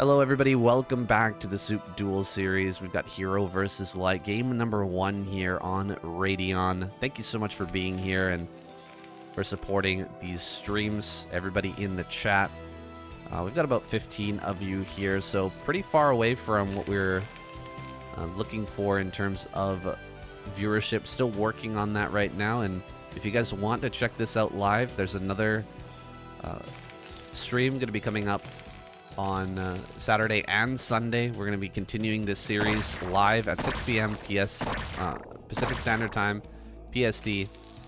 Hello everybody, welcome back to the SOOP Duel series. We've got HerO versus Light, game number 1 here on Radeon. Thank you so much for being here and for supporting these streams, everybody in the chat. We've got about 15 of you here, so pretty far away from what we're looking for in terms of viewership. Still working on that right now, and if you guys want to check this out live, there's another stream going to be coming up on Saturday and Sunday. We're going to be continuing this series live at 6 p.m. Pacific Standard Time, PST,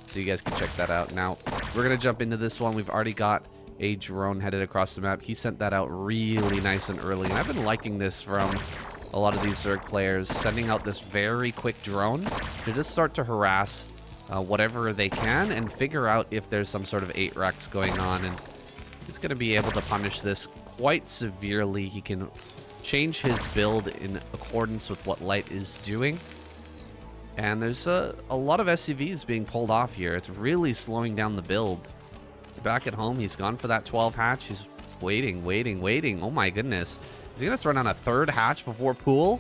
so you guys can check that out. Now, we're going to jump into this one. We've already got a drone headed across the map. He sent that out really nice and early, and I've been liking this from a lot of these Zerg players, sending out this very quick drone to just start to harass whatever they can and figure out if there's some sort of 8 Rex going on, and he's going to be able to punish this quite severely. He can change his build in accordance with what Light is doing. And there's a lot of SCVs being pulled off here. It's really slowing down the build. Back at home, he's gone for that 12 hatch. He's waiting. Oh my goodness. Is he going to throw down a 3rd hatch before pool?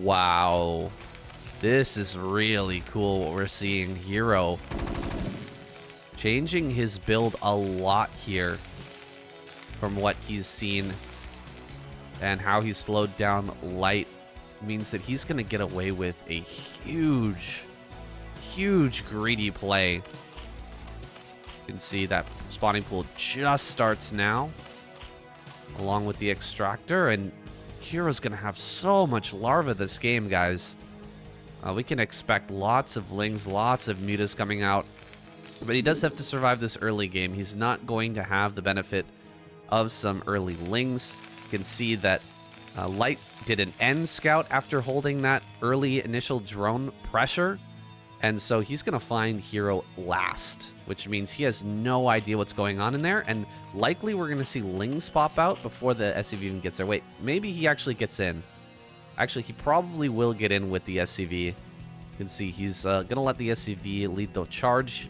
Wow. This is really cool what we're seeing. HerO changing his build a lot here from what he's seen, and how he's slowed down Light means that he's going to get away with a huge greedy play. You can see that spawning pool just starts now, along with the extractor, and HerO's going to have so much larva this game, guys. We can expect lots of lings, lots of mutas coming out, but he does have to survive this early game. He's not going to have the benefit of some early lings. You can see that Light did an end scout after holding that early initial drone pressure, and so he's going to find HerO last, which means he has no idea what's going on in there, and likely we're going to see lings pop out before the SCV even gets there. Wait, maybe he actually gets in. Actually, he probably will get in with the SCV. You can see he's going to let the SCV lead the charge,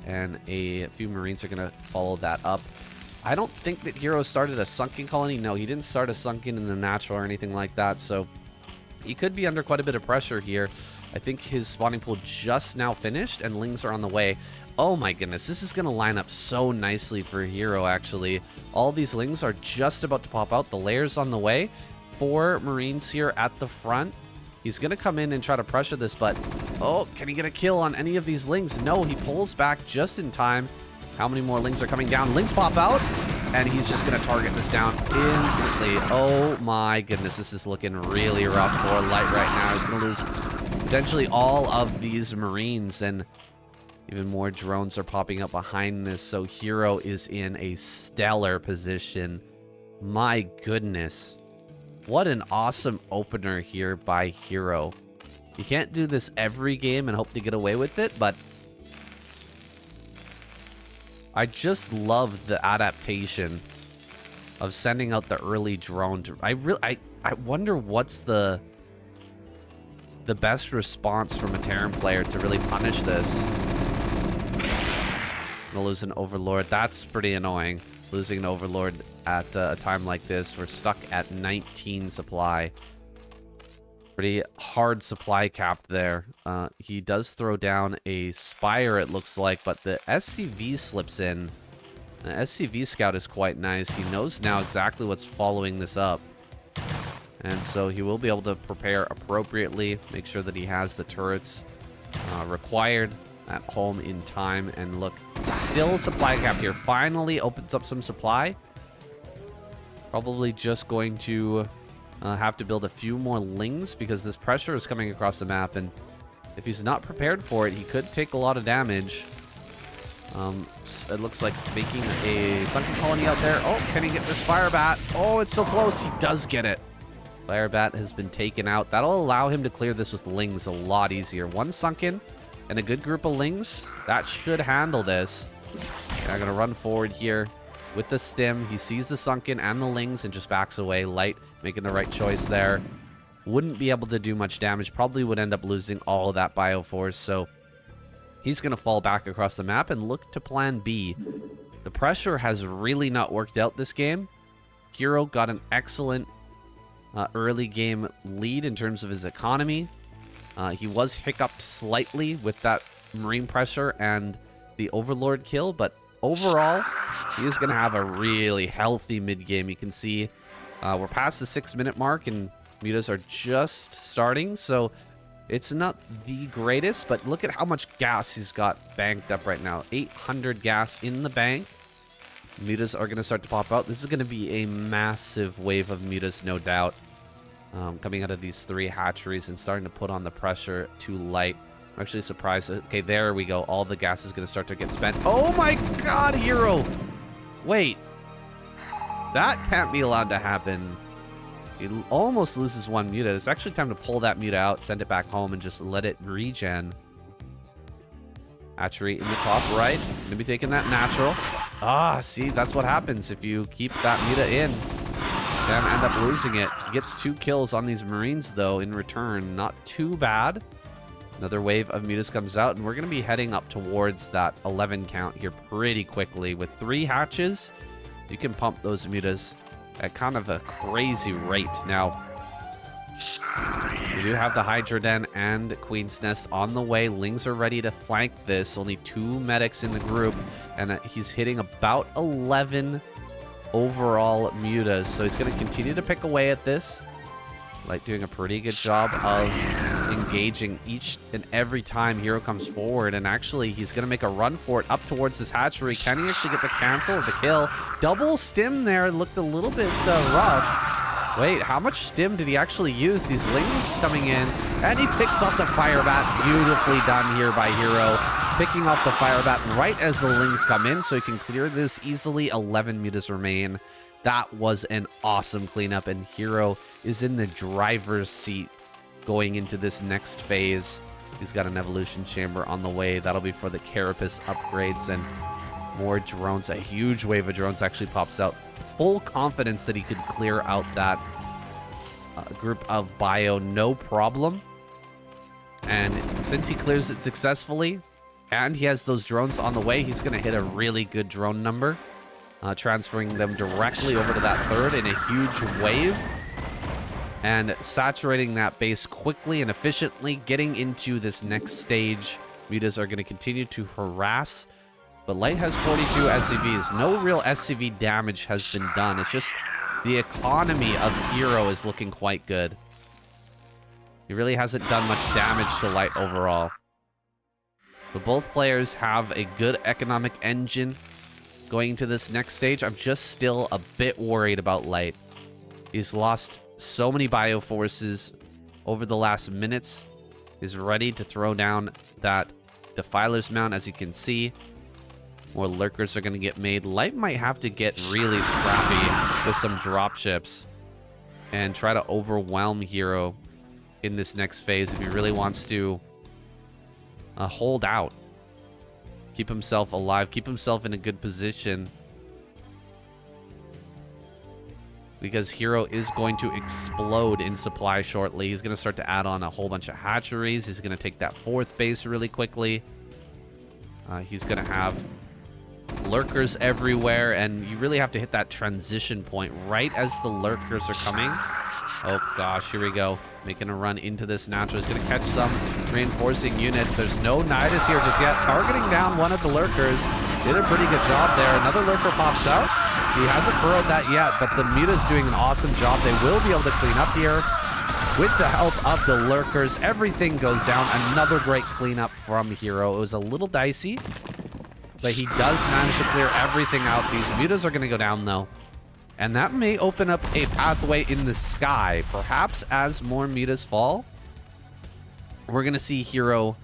and a few Marines are going to follow that up. I don't think that HerO started a sunken colony. No, he didn't start a sunken in the natural or anything like that, so he could be under quite a bit of pressure here. I think his spawning pool just now finished, and lings are on the way. Oh my goodness, this is going to line up so nicely for HerO, actually. All these lings are just about to pop out. The layer's on the way. 4 Marines here at the front. He's going to come in and try to pressure this, but oh, can he get a kill on any of these lings? No, he pulls back just in time. How many more lings are coming down? Lings pop out, and he's just going to target this down instantly. Oh my goodness, this is looking really rough for Light right now. He's going to lose potentially all of these Marines, and even more drones are popping up behind this, so HerO is in a stellar position. My goodness. What an awesome opener here by HerO. You can't do this every game and hope to get away with it, but I just love the adaptation of sending out the early drone. I wonder what's the best response from a Terran player to really punish this. Gonna lose an Overlord. That's pretty annoying. Losing an Overlord at a time like this. We're stuck at 19 supply. Pretty hard supply capped there. He does throw down a Spire, it looks like, but the SCV slips in. The SCV scout is quite nice. He knows now exactly what's following this up, and so he will be able to prepare appropriately, make sure that he has the turrets required at home in time. And look, still supply capped here. Finally opens up some supply. Probably just going to have to build a few more lings because this pressure is coming across the map, and if he's not prepared for it, he could take a lot of damage. It looks like making a sunken colony out there. Oh, can he get this Firebat? Oh, it's so close. He does get it. Firebat has been taken out. That'll allow him to clear this with lings a lot easier. 1 sunken and a good group of lings. That should handle this. And I'm going to run forward here with the stim. He sees the sunken and the lings and just backs away. Light making the right choice there. Wouldn't be able to do much damage. Probably would end up losing all of that Bioforce. So he's going to fall back across the map and look to plan B. The pressure has really not worked out this game. HerO got an excellent early game lead in terms of his economy. He was hiccuped slightly with that Marine pressure and the Overlord kill, but overall, he is going to have a really healthy mid-game. You can see we're past the 6-minute mark, and mutas are just starting, so it's not the greatest, but look at how much gas he's got banked up right now. 800 gas in the bank. Mutas are going to start to pop out. This is going to be a massive wave of mutas, no doubt, coming out of these 3 hatcheries and starting to put on the pressure to light. I'm actually surprised. Okay, there we go. All the gas is going to start to get spent. Oh my god, HerO! Wait. That can't be allowed to happen. He almost loses 1 muta. It's actually time to pull that muta out, send it back home, and just let it regen. Hatchery in the top right. Gonna be taking that natural. Ah, see, that's what happens if you keep that muta in. Then end up losing it. He gets 2 kills on these Marines, though, in return. Not too bad. Another wave of mutas comes out, and we're going to be heading up towards that 11 count here pretty quickly. With 3 hatches, you can pump those mutas at kind of a crazy rate. Now, we do have the Hydra Den and Queen's Nest on the way. Lings are ready to flank this. Only 2 medics in the group, and he's hitting about 11 overall mutas. So he's going to continue to pick away at this. Like, doing a pretty good job of engaging each and every time HerO comes forward. And actually, he's going to make a run for it up towards this hatchery. Can he actually get the cancel, the kill? Double stim there. Looked a little bit rough. Wait, how much stim did he actually use? These Lings coming in. And he picks off the fire bat. Beautifully done here by HerO. Picking off the fire bat right as the Lings come in. So he can clear this easily. 11 mutas remain. That was an awesome cleanup, and HerO is in the driver's seat going into this next phase. He's got an evolution chamber on the way. That'll be for the Carapace upgrades and more drones. A huge wave of drones actually pops out. Full confidence that he could clear out that group of bio, no problem. And since he clears it successfully, and he has those drones on the way, he's going to hit a really good drone number. Transferring them directly over to that 3rd in a huge wave. And saturating that base quickly and efficiently, getting into this next stage. Mutas are going to continue to harass. But Light has 42 SCVs. No real SCV damage has been done. It's just the economy of HerO is looking quite good. He really hasn't done much damage to Light overall. But both players have a good economic engine. Going into this next stage, I'm just still a bit worried about Light. He's lost so many bioforces over the last minutes. He's ready to throw down that Defiler's Mount, as you can see. More lurkers are going to get made. Light might have to get really scrappy with some dropships and try to overwhelm HerO in this next phase if he really wants to hold out. Keep himself alive. Keep himself in a good position. Because HerO is going to explode in supply shortly. He's going to start to add on a whole bunch of hatcheries. He's going to take that 4th base really quickly. He's going to have lurkers everywhere. And you really have to hit that transition point right as the lurkers are coming. Oh gosh, here we go. Making a run into this natural. He's going to catch some reinforcing units. There's no Nidus here just yet. Targeting down one of the lurkers. Did a pretty good job there. Another lurker pops out. He hasn't burrowed that yet, but the muta's doing an awesome job. They will be able to clean up here with the help of the lurkers. Everything goes down. Another great cleanup from HerO. It was a little dicey, but he does manage to clear everything out. These mutas are going to go down, though. And that may open up a pathway in the sky. Perhaps as more mutas fall, we're going to see HerO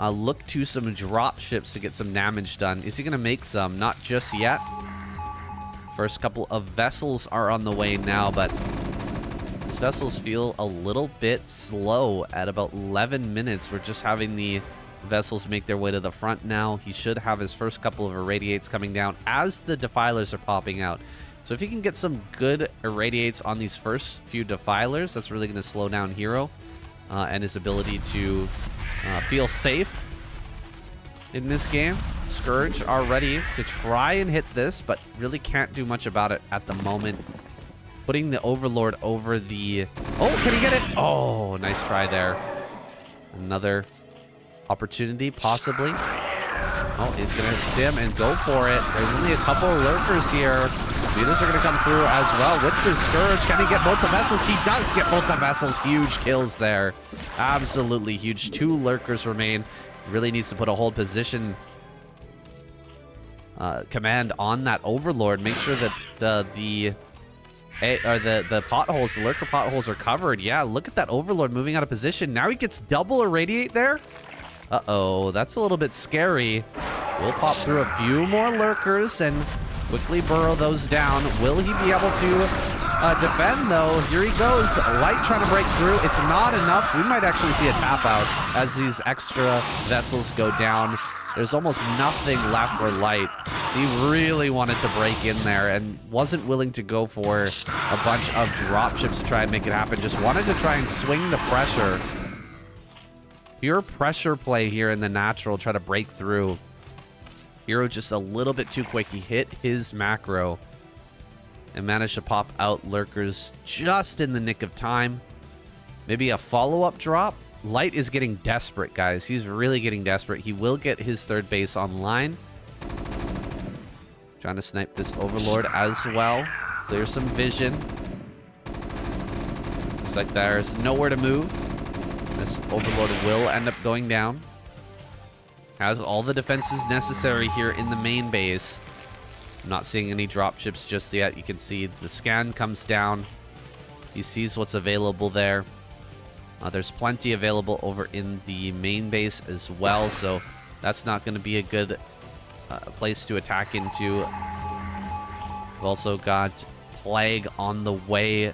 look to some drop ships to get some damage done. Is he going to make some? Not just yet. First couple of vessels are on the way now, but these vessels feel a little bit slow at about 11 minutes. We're just having the vessels make their way to the front now. He should have his first couple of irradiates coming down as the defilers are popping out. So if he can get some good irradiates on these first few defilers, that's really going to slow down HerO and his ability to feel safe. in this game. Scourge are ready to try and hit this, but really can't do much about it at the moment. Putting the Overlord over the... Oh, can he get it? Oh, nice try there. Another opportunity, possibly. Oh, he's going to stim and go for it. There's only a couple of lurkers here. Beaters are going to come through as well with the Scourge. Can he get both the vessels? He does get both the vessels. Huge kills there. Absolutely huge. 2 lurkers remain. Really needs to put a hold position command on that Overlord. Make sure that the potholes, the lurker potholes are covered. Yeah, look at that Overlord moving out of position. Now he gets double irradiate there. Uh-oh, that's a little bit scary. We'll pop through a few more lurkers and quickly burrow those down. Will he be able to defend, though? Here he goes. Light trying to break through. It's not enough. We might actually see a tap out as these extra vessels go down. There's almost nothing left for Light. He really wanted to break in there and wasn't willing to go for a bunch of dropships to try and make it happen. Just wanted to try and swing the pressure. Pure pressure play here in the natural. Try to break through. HerO just a little bit too quick. He hit his macro and managed to pop out lurkers just in the nick of time. Maybe a follow-up drop. Light is getting desperate, guys. He's really getting desperate. He will get his third base online. Trying to snipe this Overlord as well. Clear some vision. Looks like there's nowhere to move. This Overlord will end up going down. Has all the defenses necessary here in the main base. I'm not seeing any dropships just yet. You can see the scan comes down. He sees what's available there. There's plenty available over in the main base as well, so that's not going to be a good place to attack into. We've also got Plague on the way.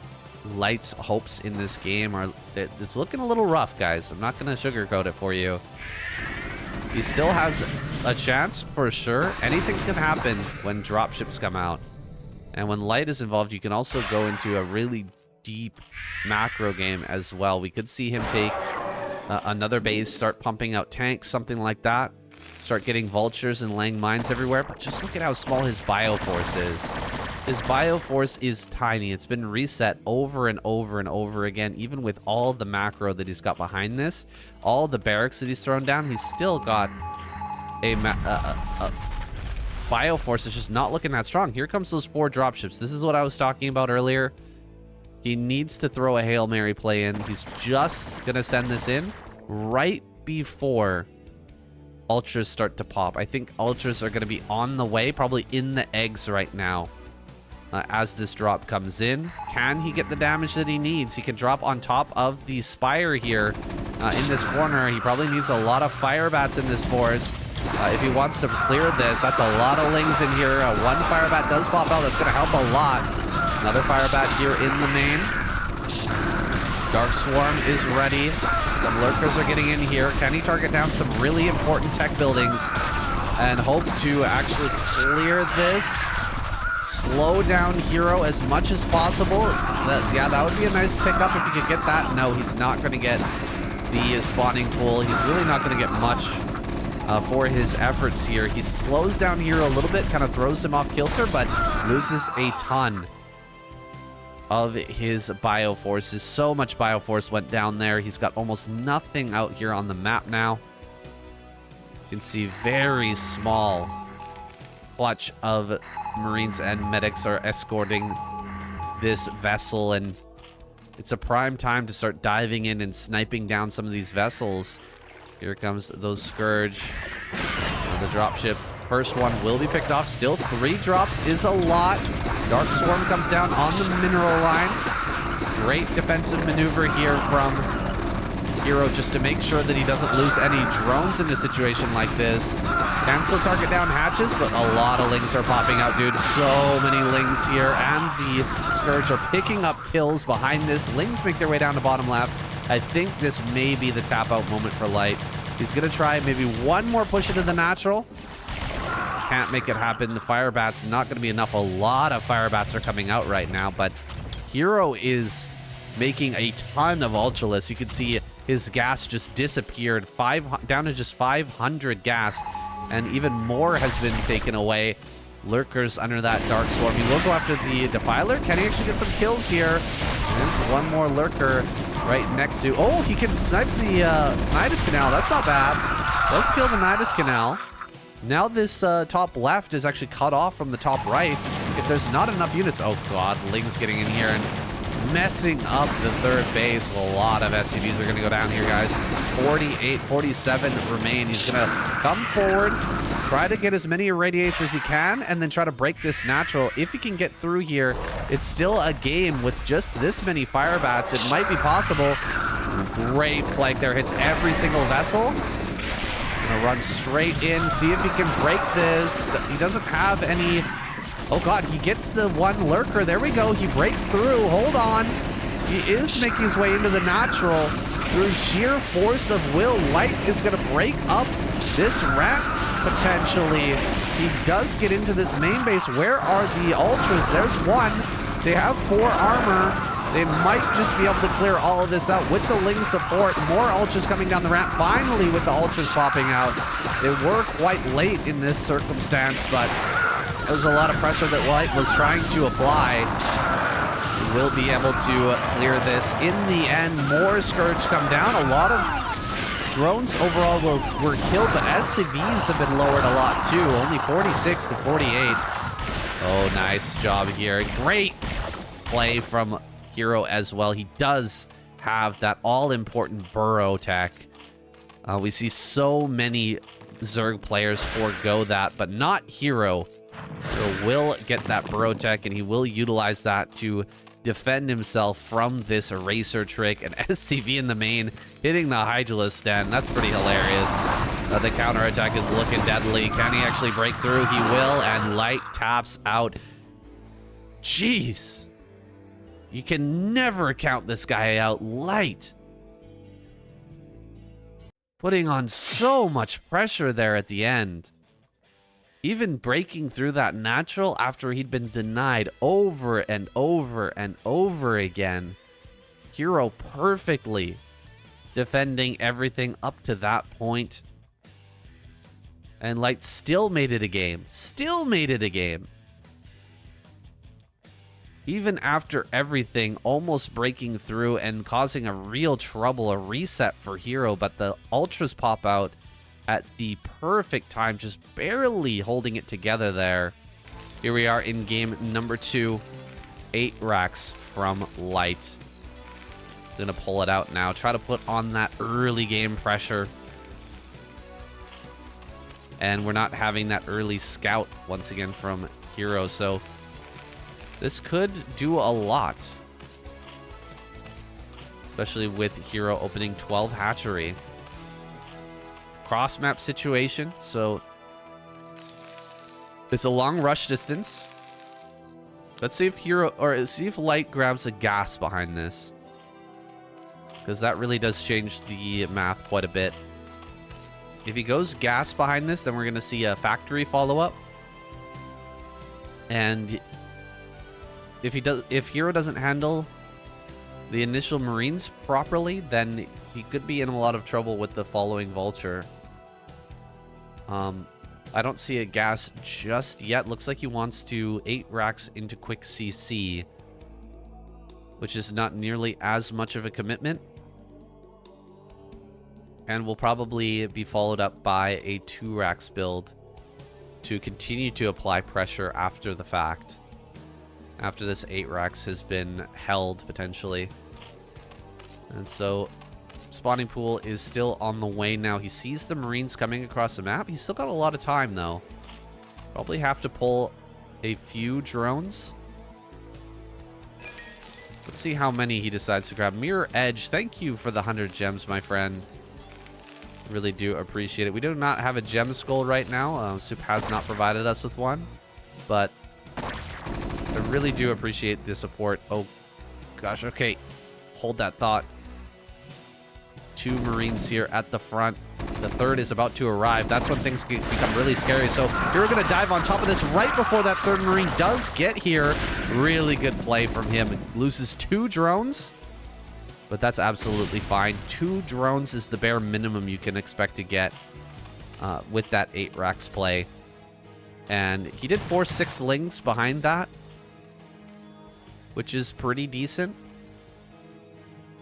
Light's hopes in this game are... It's looking a little rough, guys. I'm not going to sugarcoat it for you. He still has a chance for sure. Anything can happen when dropships come out. And when Light is involved, you can also go into a really deep macro game as well. We could see him take another base, start pumping out tanks, something like that. Start getting vultures and laying mines everywhere. But just look at how small his bioforce is. His bioforce is tiny. It's been reset over and over and over again. Even with all the macro that he's got behind this, all the barracks that he's thrown down, he's still got a bioforce that's just not looking that strong. Here comes those 4 dropships. This is what I was talking about earlier. He needs to throw a Hail Mary play in. He's just going to send this in right before Ultras start to pop. I think Ultras are going to be on the way, probably in the eggs right now. As this drop comes in, can he get the damage that he needs? He can drop on top of the Spire here in this corner. He probably needs a lot of Fire Bats in this force if he wants to clear this. That's a lot of Lings in here. 1 Fire Bat does pop out. That's going to help a lot. Another Fire Bat here in the main. Dark Swarm is ready. Some lurkers are getting in here. Can he target down some really important tech buildings and hope to actually clear this? Slow down HerO as much as possible. That would be a nice pickup if he could get that. No, he's not going to get the spawning pool. He's really not going to get much for his efforts here. He slows down HerO a little bit, kind of throws him off kilter, but loses a ton of his bioforces. So much bioforce went down there. He's got almost nothing out here on the map now. You can see very small clutch of Marines and medics are escorting this vessel, and it's a prime time to start diving in and sniping down some of these vessels. Here comes those Scourge. The dropship. First one will be picked off. Still 3 drops is a lot. Dark Swarm comes down on the mineral line. Great defensive maneuver here from HerO just to make sure that he doesn't lose any drones in a situation like this. Can still target down hatches, but a lot of Lings are popping out, dude. So many Lings here, and the Scourge are picking up kills behind this. Lings make their way down to bottom left. I think this may be the tap out moment for Light. He's going to try maybe one more push into the natural. Can't make it happen. The Fire Bat's not going to be enough. A lot of Fire Bats are coming out right now, but HerO is making a ton of Ultralists. You can see his gas just disappeared, down to just 500 gas. And even more has been taken away. Lurkers under that Dark Swarm. He will go after the Defiler. Can he actually get some kills here? There's one more Lurker right next to... Oh, he can snipe the Nidus Canal. That's not bad. Let's kill the Nidus Canal. Now this top left is actually cut off from the top right. If there's not enough units... Oh, God. Ling's getting in here and messing up the third base. A lot of SCVs are going to go down here, guys. 48, 47 remain. He's going to come forward, try to get as many irradiates as he can, and then try to break this natural. If he can get through here, it's still a game with just this many fire bats. It might be possible. Great flank there. Hits every single vessel. Gonna run straight in, see if he can break this. He doesn't have any... Oh, God, he gets the one Lurker. There we go. He breaks through. Hold on. He is making his way into the natural. Through sheer force of will, Light is going to break up this ramp, potentially. He does get into this main base. Where are the Ultras? There's one. They have 4 armor. They might just be able to clear all of this out with the Ling support. More Ultras coming down the ramp. Finally, with the Ultras popping out. They were quite late in this circumstance, but there was a lot of pressure that Light was trying to apply. Will be able to clear this. In the end, more Scourge come down. A lot of drones overall were killed, but SCVs have been lowered a lot too. Only 46 to 48. Oh, nice job here. Great play from HerO as well. He does have that all-important burrow tech. We see so many Zerg players forego that, but not HerO. HerO will get that burrow tech, and he will utilize that to defend himself from this eraser trick. And SCV in the main hitting the Hydralisk Den. That's pretty hilarious. The counterattack is looking deadly. Can he actually break through? He will, and Light taps out. Jeez. You can never count this guy out. Light putting on so much pressure there at the end. Even breaking through that natural after he'd been denied over and over and over again. HerO perfectly defending everything up to that point. And Light still made it a game. Still made it a game. Even after everything, almost breaking through and causing a real trouble, a reset for HerO, but the Ultras pop out at the perfect time, just barely holding it together there. Here we are in game number 2. 8 racks from Light. Gonna pull it out now. Try to put on that early game pressure. And we're not having that early scout once again from HerO, so this could do a lot. Especially with HerO opening 12 hatchery. Cross map situation, so it's a long rush distance. Let's see if HerO, or see if Light grabs a gas behind this, because that really does change the math quite a bit. If he goes gas behind this, then we're going to see a factory follow up. And if HerO doesn't handle the initial Marines properly, then he could be in a lot of trouble with the following Vulture. I don't see a gas just yet. Looks like he wants to 8 racks into quick CC, which is not nearly as much of a commitment. And will probably be followed up by a 2 racks build to continue to apply pressure after the fact. After this 8 racks has been held, potentially. And so spawning pool is still on the way now. He sees the Marines coming across the map. He's still got a lot of time, though. Probably have to pull a few drones. Let's see how many he decides to grab. Mirror Edge, thank you for the 100 gems, my friend. Really do appreciate it. We do not have a gem skull right now. SOOP has not provided us with one. But I really do appreciate the support. Oh, gosh. Okay. Hold that thought. 2 Marines here at the front. The third is about to arrive. That's when things become really scary. So here we're going to dive on top of this right before that 3rd Marine does get here. Really good play from him. Loses 2 drones, but that's absolutely fine. 2 drones is the bare minimum you can expect to get with that 8 racks play. And he did force 6 lings behind that, which is pretty decent.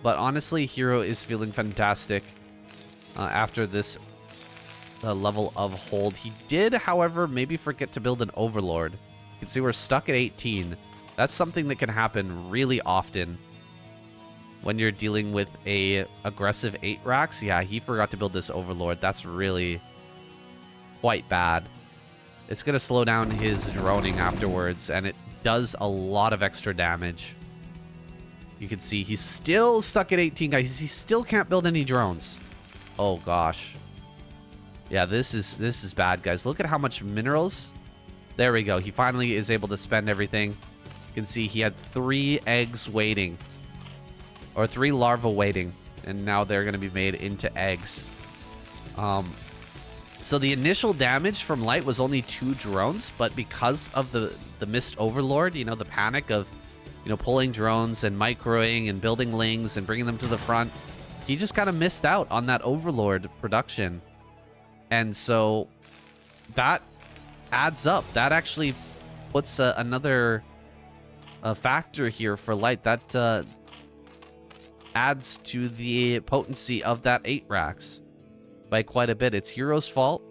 But honestly, HerO is feeling fantastic after this level of hold. He did, however, maybe forget to build an Overlord. You can see we're stuck at 18. That's something that can happen really often when you're dealing with a aggressive 8 racks. Yeah, he forgot to build this Overlord. That's really quite bad. It's going to slow down his droning afterwards, and it does a lot of extra damage. You can see he's still stuck at 18, guys. He still can't build any drones. Oh, gosh. Yeah, this is bad, guys. Look at how much minerals. There we go. He finally is able to spend everything. You can see he had 3 eggs waiting. Or 3 larvae waiting. And now they're going to be made into eggs. So the initial damage from Light was only 2 drones, but because of the Mist Overlord, you know, the panic of, you know, pulling drones and microing and building lings and bringing them to the front, he just kind of missed out on that Overlord production. And so that adds up. That actually puts another factor here for Light. That adds to the potency of that 8 racks by quite a bit. It's HerO's fault,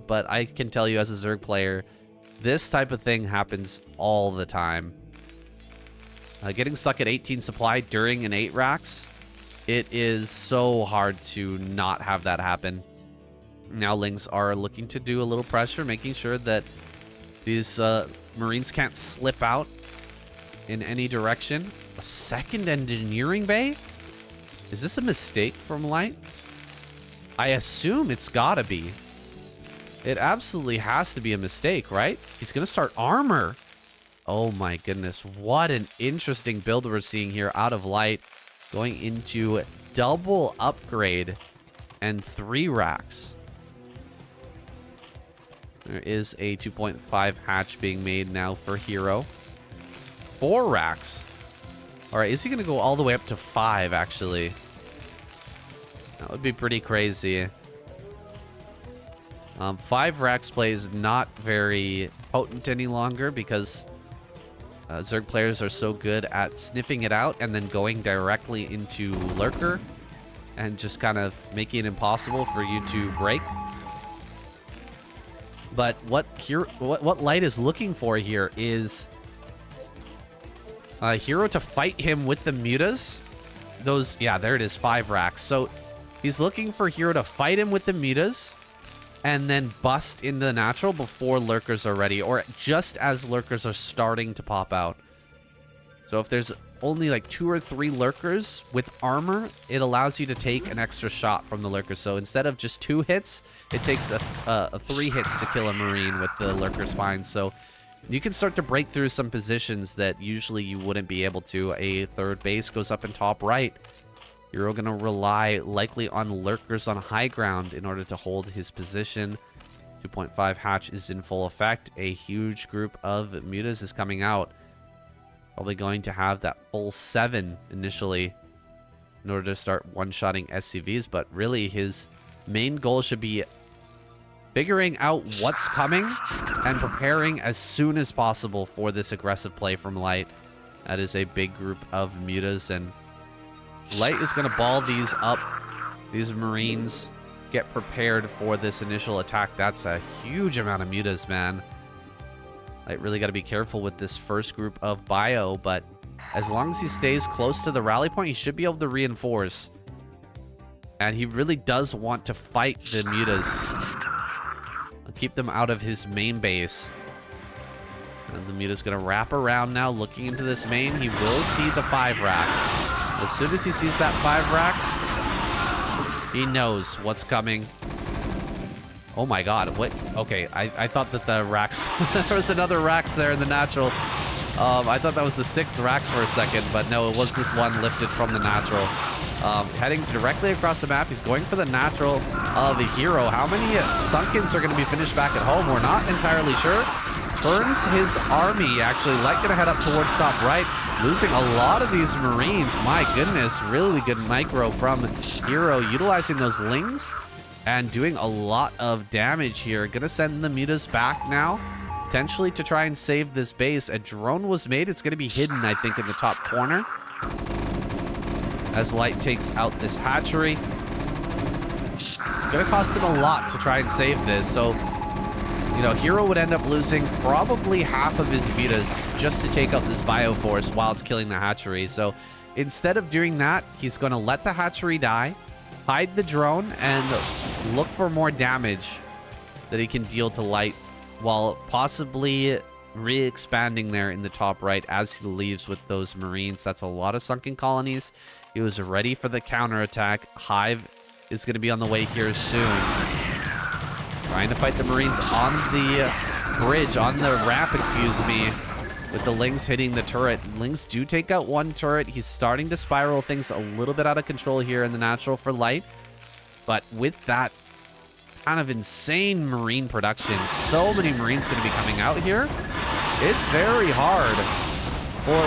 but I can tell you as a Zerg player, this type of thing happens all the time. Getting stuck at 18 supply during an 8 racks, it is so hard to not have that happen. Now Lings are looking to do a little pressure, making sure that these Marines can't slip out in any direction. A second engineering bay? Is this a mistake from Light? I assume it's gotta be. It absolutely has to be a mistake, right? He's gonna start armor. Oh my goodness, what an interesting build we're seeing here out of Light. Going into double upgrade and 3 racks. There is a 2.5 hatch being made now for HerO. 4 racks. Alright, is he gonna go all the way up to 5 actually? That would be pretty crazy. 5 racks play is not very potent any longer because Zerg players are so good at sniffing it out and then going directly into Lurker and just kind of making it impossible for you to break. But what Light is looking for here is HerO to fight him with the mutas. Those, yeah, there it is, 5 racks. So he's looking for HerO to fight him with the mutas and then bust into the natural before lurkers are ready, or just as lurkers are starting to pop out. So if there's only like 2 or 3 lurkers with armor, it allows you to take an extra shot from the lurkers. So instead of just 2 hits, it takes 3 hits to kill a Marine with the lurker spine. So you can start to break through some positions that usually you wouldn't be able to. A 3rd base goes up in top right. You're going to rely likely on lurkers on high ground in order to hold his position. 2.5 hatch is in full effect. A huge group of mutas is coming out. Probably going to have that full 7 initially in order to start one-shotting SCVs. But really his main goal should be figuring out what's coming and preparing as soon as possible for this aggressive play from Light. That is a big group of mutas, and Light is going to ball these up. These Marines get prepared for this initial attack. That's a huge amount of mutas, man. Light really got to be careful with this first group of bio, but as long as he stays close to the rally point, he should be able to reinforce. And he really does want to fight the mutas. Keep them out of his main base. And the muta's going to wrap around now, looking into this main. He will see the 5 racks. As soon as he sees that 5 racks, he knows what's coming. Oh my god, what? Okay, I thought that the racks... there was another racks there in the natural. I thought that was the 6 racks for a second, but no, it was this one lifted from the natural. Heading directly across the map. He's going for the natural of the HerO. How many Sunkens are going to be finished back at home? We're not entirely sure. Turns his army, actually. Light going to head up towards top right. Losing a lot of these Marines. My goodness, really good micro from HerO. Utilizing those lings and doing a lot of damage here. Gonna send the mutas back now, potentially to try and save this base. A drone was made. It's gonna be hidden, I think, in the top corner as Light takes out this hatchery. Gonna cost him a lot to try and save this. So, you know, HerO would end up losing probably half of his mutas just to take out this Bioforce while it's killing the hatchery. So instead of doing that, he's going to let the hatchery die, hide the drone, and look for more damage that he can deal to Light while possibly re-expanding there in the top right as he leaves with those Marines. That's a lot of sunken colonies. He was ready for the counterattack. Hive is going to be on the way here soon. Trying to fight the Marines on the bridge, on the ramp, excuse me, with the Lings hitting the turret. Lings do take out one turret. He's starting to spiral things a little bit out of control here in the natural for Light. But with that kind of insane Marine production, so many Marines going to be coming out here. It's very hard for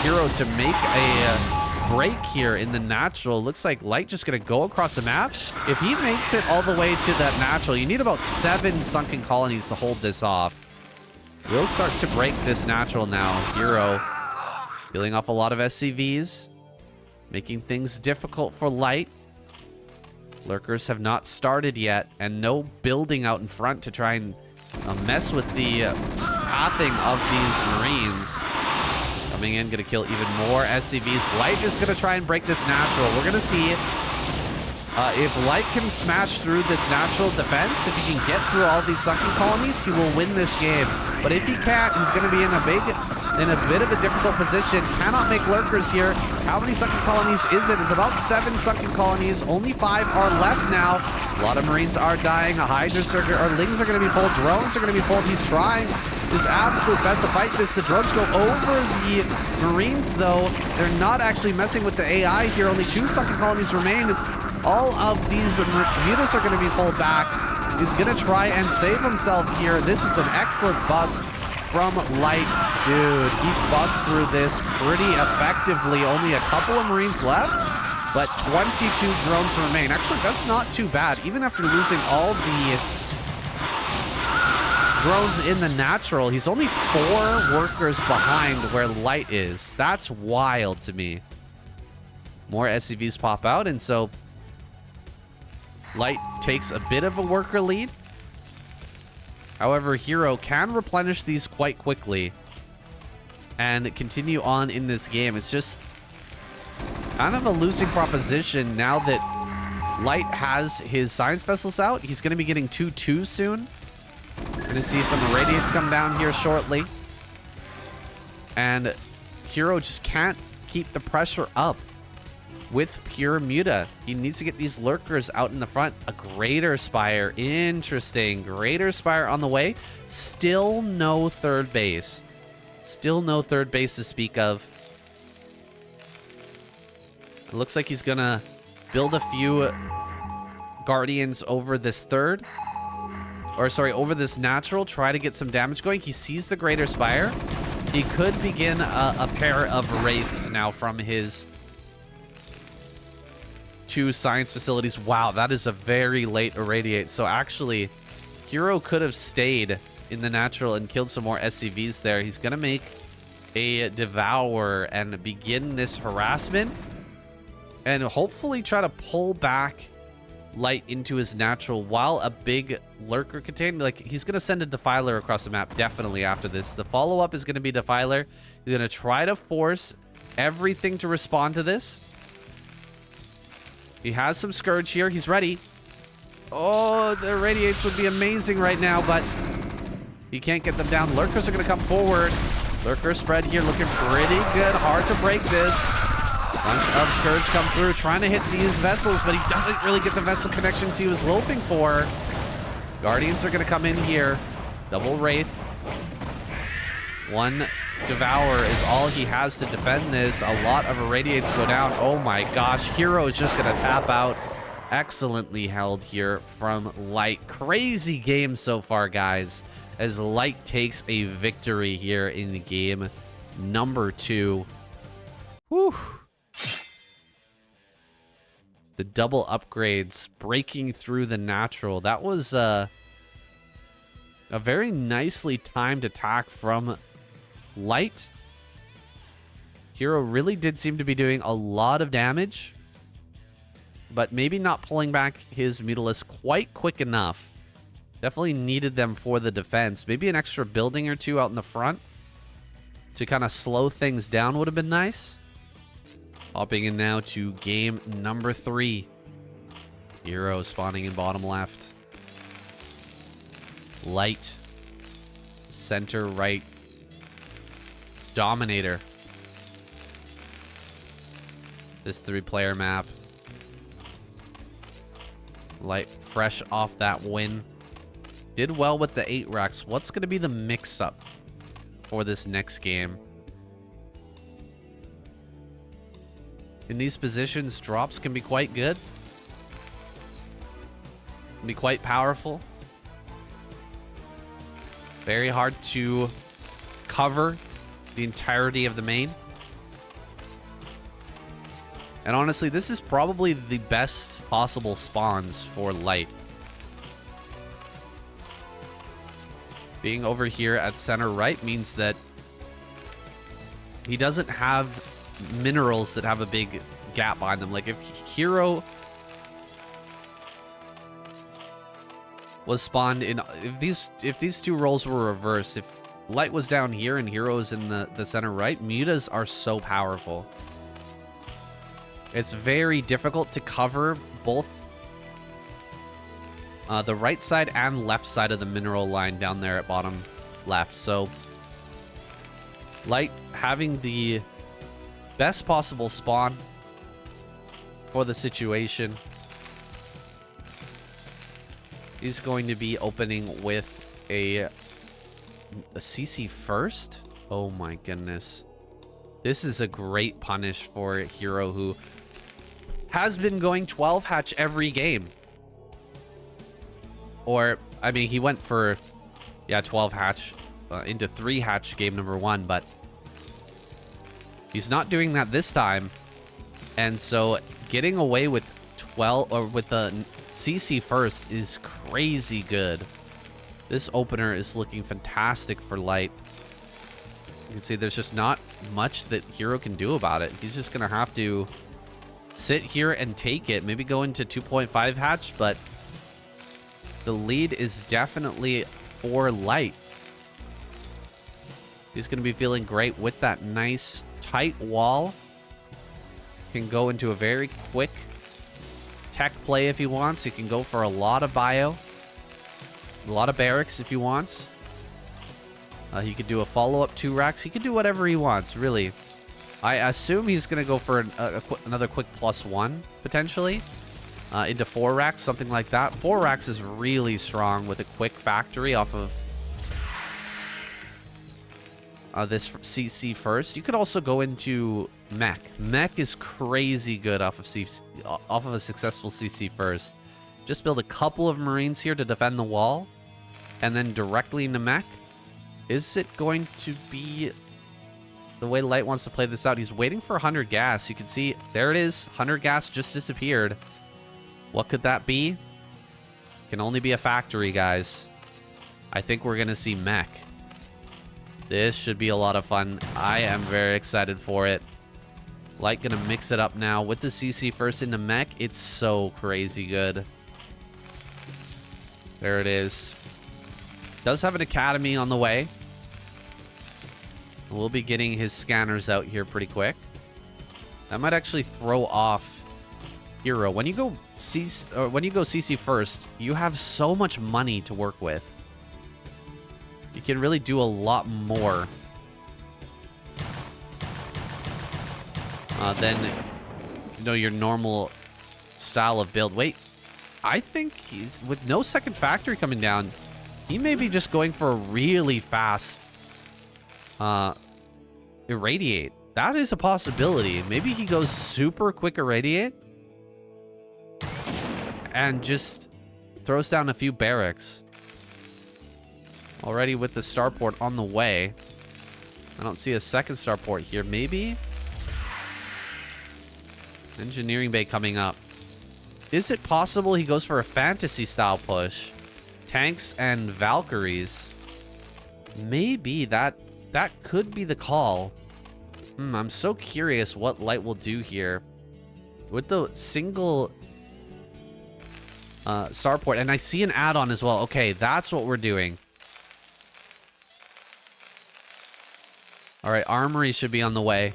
HerO to make a break here in the natural. Looks like Light just gonna go across the map. If he makes it all the way to that natural, you need about 7 sunken colonies to hold this off. We'll start to break this natural now. HerO peeling off a lot of SCVs, making things difficult for Light. Lurkers have not started yet, and no building out in front to try and mess with the pathing of these Marines. Coming in, gonna kill even more SCVs. Light is gonna try and break this natural. We're gonna see if Light can smash through this natural defense. If he can get through all these sunken colonies, he will win this game. But if he can't, he's gonna be in a bit of a difficult position. Cannot make lurkers here. How many sunken colonies is it? It's about 7 sunken colonies. Only 5 are left now. A lot of Marines are dying. Hydras or Lings are gonna be pulled. Drones are gonna be pulled. He's trying his absolute best to fight this. The drones go over the Marines, though. They're not actually messing with the AI here. Only 2 sunken colonies remain. It's all of these mutas are going to be pulled back. He's going to try and save himself here. This is an excellent bust from Light. Dude, he busts through this pretty effectively. Only a couple of Marines left, but 22 drones remain. Actually, that's not too bad. Even after losing all the drones in the natural, he's only 4 workers behind where Light is. That's wild to me. More SCVs pop out, and so Light takes a bit of a worker lead. However, HerO can replenish these quite quickly and continue on in this game. It's just kind of a losing proposition now that Light has his science vessels out. He's going to be getting 2-2 soon. We're going to see some irradiates come down here shortly. And HerO just can't keep the pressure up with pure muta. He needs to get these lurkers out in the front. A Greater Spire. Interesting. Greater Spire on the way. Still no third base. Still no third base to speak of. It looks like he's going to build a few Guardians over this third. Or sorry, over this natural. Try to get some damage going. He sees the Greater Spire. He could begin a pair of Wraiths now from his 2 science facilities. Wow, that is a very late irradiate. So actually, HerO could have stayed in the natural and killed some more SCVs there. He's going to make a Devour and begin this harassment and hopefully try to pull back Light into his natural while a big lurker contained. Like, he's going to send a Defiler across the map definitely after this. The follow-up is going to be Defiler. He's going to try to force everything to respond to this. He has some Scourge here. He's ready. Oh, the Radiates would be amazing right now, but he can't get them down. Lurkers are going to come forward. Lurker spread here looking pretty good. Hard to break this. Bunch of Scourge come through, trying to hit these vessels, but he doesn't really get the vessel connections he was hoping for. Guardians are going to come in here. Double Wraith. 1 Devour is all he has to defend this. A lot of Irradiates go down. Oh my gosh, HerO is just going to tap out. Excellently held here from Light. Crazy game so far, guys, as Light takes a victory here in game number 2. Whew. The double upgrades, breaking through the natural. That was a very nicely timed attack from Light. HerO really did seem to be doing a lot of damage, but maybe not pulling back his Mutalisk quite quick enough. Definitely needed them for the defense. Maybe an extra building or two out in the front to kind of slow things down would have been nice. Hopping in now to game number 3. HerO spawning in bottom left. Light. Center right. Dominator. This 3-player map. Light fresh off that win. Did well with the 8 racks. What's going to be the mix-up for this next game? In these positions, drops can be quite good. Can be quite powerful. Very hard to cover the entirety of the main. And honestly, this is probably the best possible spawns for Light. Being over here at center right means that he doesn't have minerals that have a big gap behind them. Like if HerO was spawned in, if these two roles were reversed, if Light was down here and HerO's in the center right, mutas are so powerful. It's very difficult to cover both the right side and left side of the mineral line down there at bottom left. So Light having the best possible spawn for the situation. He's going to be opening with a CC first. Oh my goodness. This is a great punish for HerO, who has been going 12 hatch every game. Or, I mean, he went for, yeah, 12 hatch into 3 hatch game number 1, but he's not doing that this time. And so getting away with 12 or with the CC first is crazy good. This opener is looking fantastic for Light. You can see there's just not much that HerO can do about it. He's just going to have to sit here and take it. Maybe go into 2.5 hatch, but the lead is definitely for Light. He's going to be feeling great with that nice tight wall. Can go into a very quick tech play if he wants. He can go for a lot of bio, a lot of barracks if he wants. He could do a follow-up 2 racks. He could do whatever he wants, really. I assume he's going to go for another quick +1, potentially, into 4 racks, something like that. 4 racks is really strong with a quick factory off of this CC first. You could also go into mech. Mech is crazy good off of a successful CC first. Just build a couple of Marines here to defend the wall, and then directly into mech. Is it going to be the way Light wants to play this out? He's waiting for 100 gas. You can see, there it is. 100 gas just disappeared. What could that be? Can only be a factory, guys. I think we're going to see mech. This should be a lot of fun. I am very excited for it. Light going to mix it up now with the CC first into mech. It's so crazy good. There it is. Does have an academy on the way. We'll be getting his scanners out here pretty quick. That might actually throw off HerO. When you go CC first, you have so much money to work with. You can really do a lot more than your normal style of build. Wait, I think he's with no second factory coming down. He may be just going for a really fast irradiate. That is a possibility. Maybe he goes super quick irradiate and just throws down a few barracks. Already with the starport on the way. I don't see a second starport here. Maybe engineering bay coming up. Is it possible he goes for a fantasy style push? Tanks and Valkyries. Maybe that could be the call. I'm so curious what Light will do here. With the single starport. And I see an add-on as well. Okay, that's what we're doing. Alright, Armory should be on the way.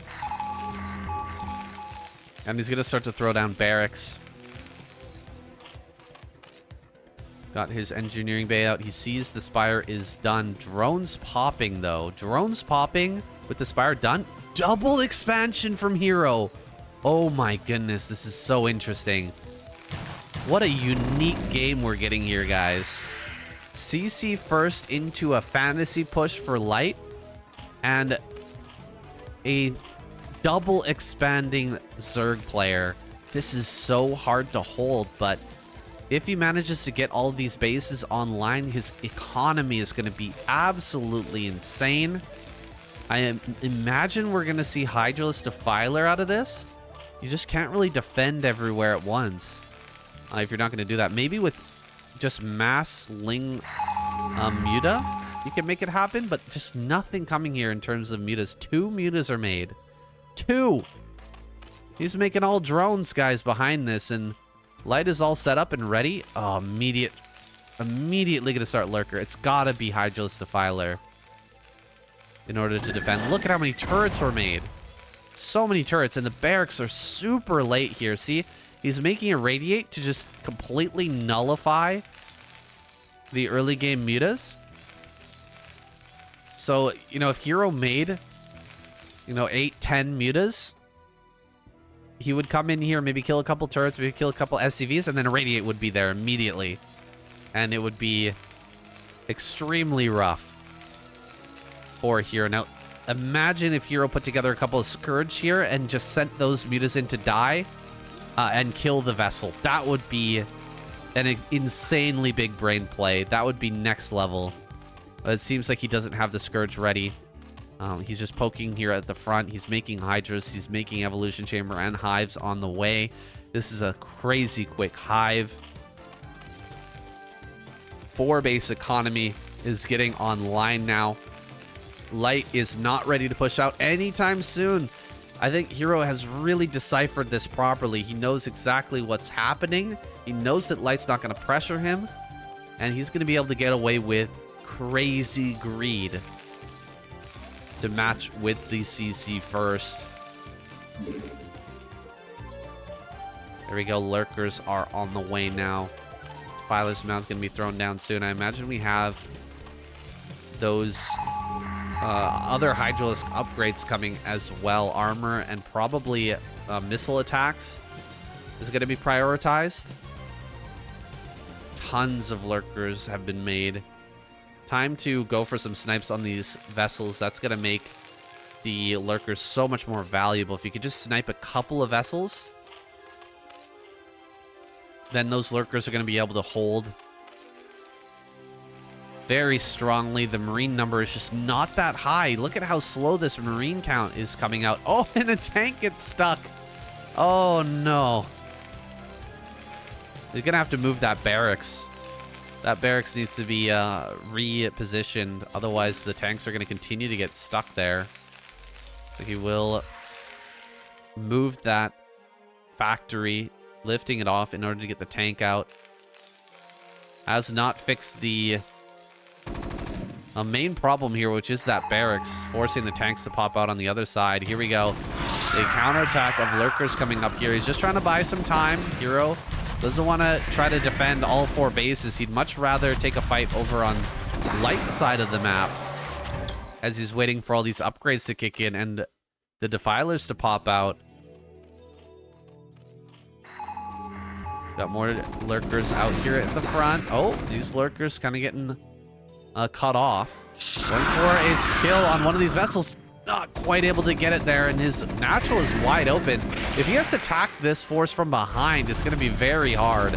And he's going to start to throw down barracks. Got his engineering bay out. He sees the spire is done. Drones popping, though. Drones popping with the spire done. Double expansion from HerO. Oh my goodness, this is so interesting. What a unique game we're getting here, guys. CC first into a fantasy push for Light. And a double expanding Zerg player. This is so hard to hold, but if he manages to get all of these bases online, his economy is going to be absolutely insane. I imagine we're going to see Hydralisk Defiler out of this. You just can't really defend everywhere at once if you're not going to do that. Maybe with just mass Ling Muta, you can make it happen, but just nothing coming here in terms of mutas. 2 mutas are made. 2! He's making all drones, guys, behind this, and Light is all set up and ready. Oh, immediately going to start Lurker. It's got to be Hydralisk Defiler in order to defend. Look at how many turrets were made. So many turrets, and the barracks are super late here. See, he's making a Radiate to just completely nullify the early game mutas. So, you know, if HerO made, 8, 10 mutas, he would come in here, maybe kill a couple turrets, maybe kill a couple SCVs, and then a Radiate would be there immediately. And it would be extremely rough for HerO. Now, imagine if HerO put together a couple of Scourge here and just sent those mutas in to die and kill the vessel. That would be an insanely big brain play. That would be next level. But it seems like he doesn't have the Scourge ready. He's just poking here at the front. He's making Hydras. He's making Evolution Chamber and Hives on the way. This is a crazy quick Hive. 4-base economy is getting online now. Light is not ready to push out anytime soon. I think HerO has really deciphered this properly. He knows exactly what's happening. He knows that Light's not going to pressure him. And he's going to be able to get away with crazy greed to match with the CC first. There we go. Lurkers are on the way now. Defiler's Mount's going to be thrown down soon. I imagine we have those other Hydralisk upgrades coming as well. Armor and probably missile attacks is going to be prioritized. Tons of Lurkers have been made. Time to go for some snipes on these vessels. That's going to make the Lurkers so much more valuable. If you could just snipe a couple of vessels, then those Lurkers are going to be able to hold very strongly. The Marine number is just not that high. Look at how slow this Marine count is coming out. Oh, and a tank gets stuck. Oh, no. They're going to have to move that barracks. That barracks needs to be repositioned. Otherwise, the tanks are going to continue to get stuck there. So he will move that factory, lifting it off in order to get the tank out. Has not fixed the main problem here, which is that barracks, forcing the tanks to pop out on the other side. Here we go. The counterattack of Lurkers coming up here. He's just trying to buy some time. HerO doesn't want to try to defend all 4 bases. He'd much rather take a fight over on Light side of the map as he's waiting for all these upgrades to kick in and the Defilers to pop out. He's got more Lurkers out here at the front. Oh, these Lurkers kind of getting cut off. Going for a kill on one of these vessels. Not quite able to get it there, and his natural is wide open. If he has to attack this force from behind, it's going to be very hard.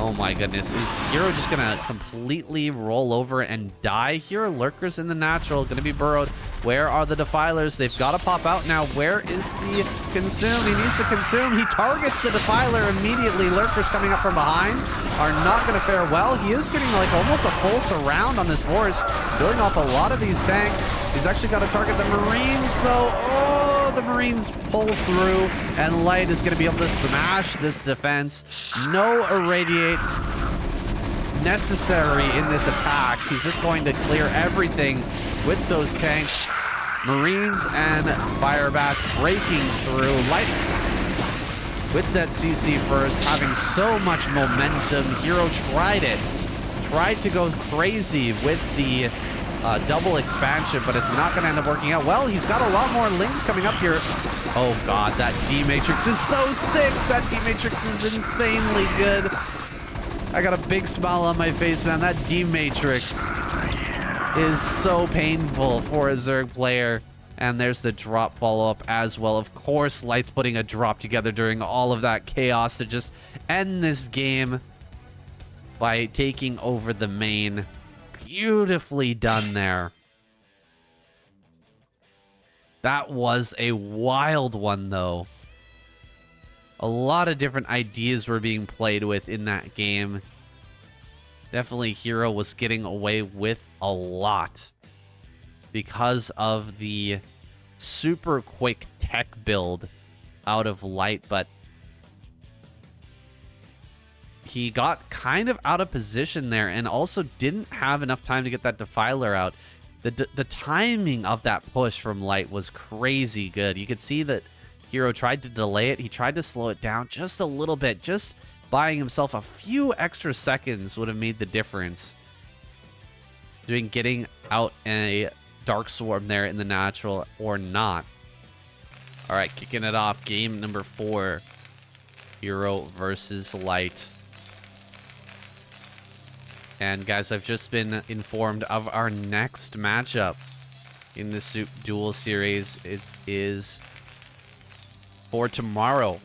Oh my goodness. Is HerO just gonna completely roll over and die here? Lurkers in the natural, gonna be burrowed. Where are the defilers? They've got to pop out now. Where is the consume? He needs to consume. He targets the defiler immediately. Lurkers coming up from behind are not gonna fare well. He is getting like almost a full surround on this force, building off a lot of these tanks. He's actually got to target the Marines though. Oh, the Marines pull through, and Light is gonna be able to smash this defense. No irradiate necessary in this attack. He's just going to clear everything with those tanks. Marines and Firebats breaking through. Light with that CC first, having so much momentum. HerO tried it. Tried to go crazy with the double expansion, but it's not going to end up working out. Well, he's got a lot more links coming up here. Oh god, that D-Matrix is so sick. That D-Matrix is insanely good. I got a big smile on my face, man. That D-Matrix is so painful for a Zerg player. And there's the drop follow-up as well. Of course, Light's putting a drop together during all of that chaos to just end this game by taking over the main. Beautifully done there. That was a wild one, though. A lot of different ideas were being played with in that game. Definitely HerO was getting away with a lot because of the super quick tech build out of Light, but he got kind of out of position there and also didn't have enough time to get that defiler out. The timing of that push from Light was crazy good. You could see that HerO tried to delay it. He tried to slow it down just a little bit. Just buying himself a few extra seconds would have made the difference. Getting out a Dark Swarm there in the natural or not. All right, kicking it off. Game number 4. HerO versus Light. And guys, I've just been informed of our next matchup in the SOOP Duel series. It is for tomorrow,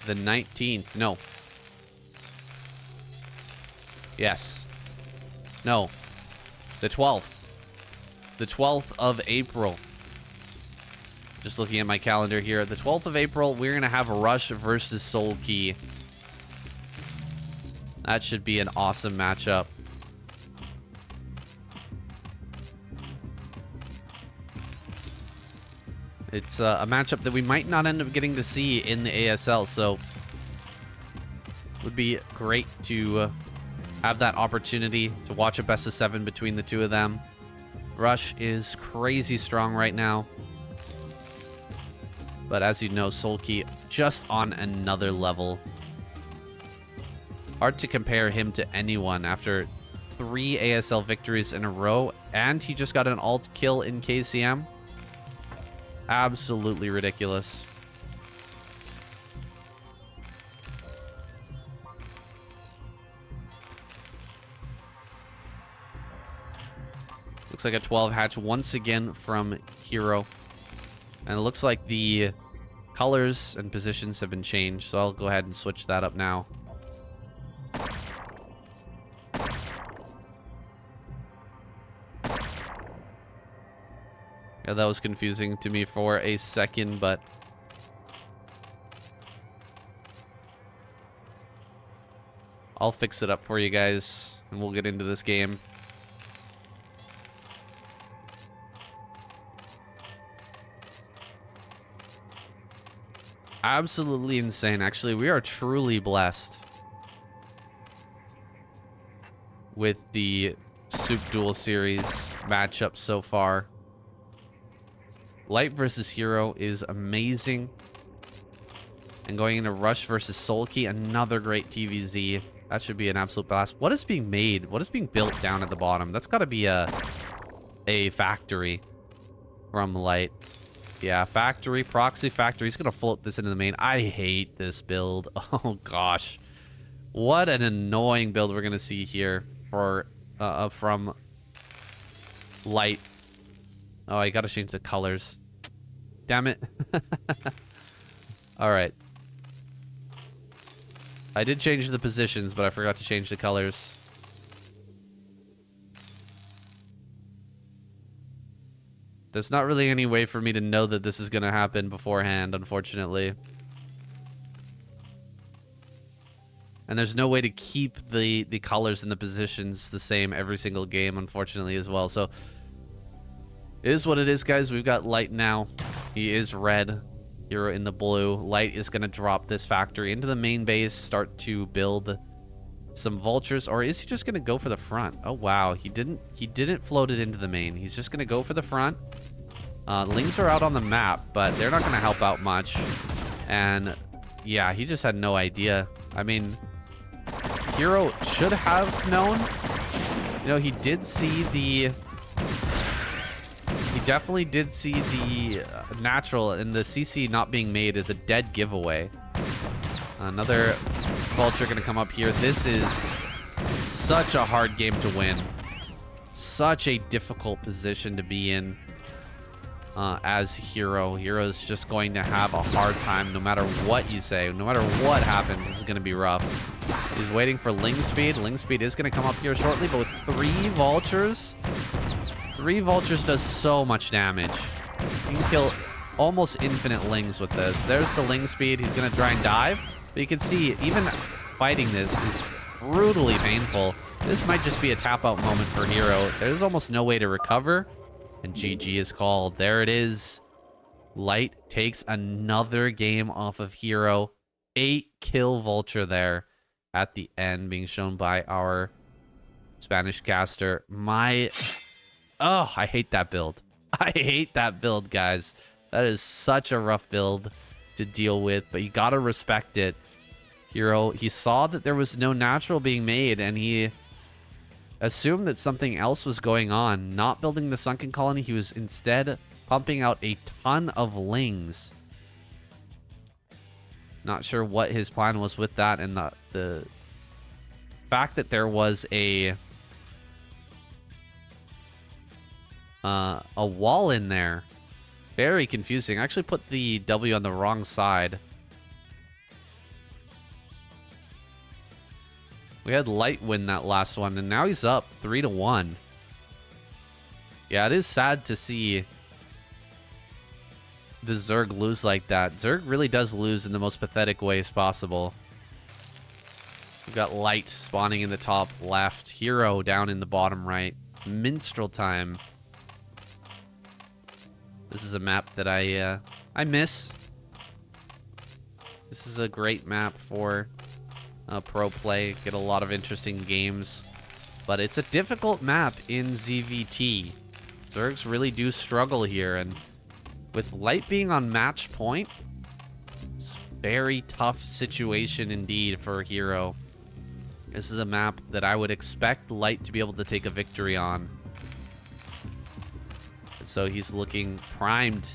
the 19th. No. Yes. No. The 12th. The 12th of April. Just looking at my calendar here. The 12th of April, we're going to have Rush versus Soulkey. That should be an awesome matchup. It's a matchup that we might not end up getting to see in the ASL, so it would be great to have that opportunity to watch a best of 7 between the two of them. Rush is crazy strong right now, but as you know, Soulkey just on another level. Hard to compare him to anyone after 3 ASL victories in a row, and he just got an alt kill in KCM. Absolutely ridiculous. Looks like a 12 hatch once again from HerO. And it looks like the colors and positions have been changed, so I'll go ahead and switch that up now. Yeah, that was confusing to me for a second, but I'll fix it up for you guys, and we'll get into this game. Absolutely insane. Actually, we are truly blessed with the SOOP Duel Series matchup so far. Light versus HerO is amazing. And going into Rush versus Soulkey, another great TVZ. That should be an absolute blast. What is being made? What is being built down at the bottom? That's got to be a factory from Light. Yeah, factory, proxy factory. He's going to float this into the main. I hate this build. Oh, gosh. What an annoying build we're going to see here for from Light. Oh, I got to change the colors. Damn it. All right. I did change the positions, but I forgot to change the colors. There's not really any way for me to know that this is going to happen beforehand, unfortunately. And there's no way to keep the colors and the positions the same every single game, unfortunately, as well. So it is what it is, guys. We've got Light now. He is red. HerO in the blue. Light is going to drop this factory into the main base, start to build some vultures, or is he just going to go for the front? Oh, wow. He didn't float it into the main. He's just going to go for the front. Lings are out on the map, but they're not going to help out much. And yeah, he just had no idea. I mean, HerO should have known. You know, he did see the... He definitely did see the natural, and the CC not being made is a dead giveaway. Another vulture going to come up here. This is such a hard game to win. Such a difficult position to be in as HerO. HerO's just going to have a hard time no matter what you say. No matter what happens, this is going to be rough. He's waiting for Ling Speed. Ling Speed is going to come up here shortly, but with 3 vultures... 3 vultures does so much damage. You can kill almost infinite lings with this. There's the Ling Speed. He's going to try and dive. But you can see, even fighting this is brutally painful. This might just be a tap-out moment for HerO. There's almost no way to recover. And GG is called. There it is. Light takes another game off of HerO. 8-kill vulture there at the end, being shown by our Spanish caster. Oh, I hate that build. I hate that build, guys. That is such a rough build to deal with, but you gotta respect it. HerO, he saw that there was no natural being made, and he assumed that something else was going on. Not building the sunken colony, he was instead pumping out a ton of lings. Not sure what his plan was with that, and the fact that there was a wall in there. Very confusing. I actually put the W on the wrong side. We had Light win that last one, and now he's up 3-1. Yeah, it is sad to see the Zerg lose like that. Zerg really does lose in the most pathetic ways possible. We've got Light spawning in the top left. HerO down in the bottom right. Minstrel time. This is a map that I miss. This is a great map for pro play. Get a lot of interesting games. But it's a difficult map in ZVT. Zergs really do struggle here. And with Light being on match point, it's a very tough situation indeed for HerO. This is a map that I would expect Light to be able to take a victory on. So he's looking primed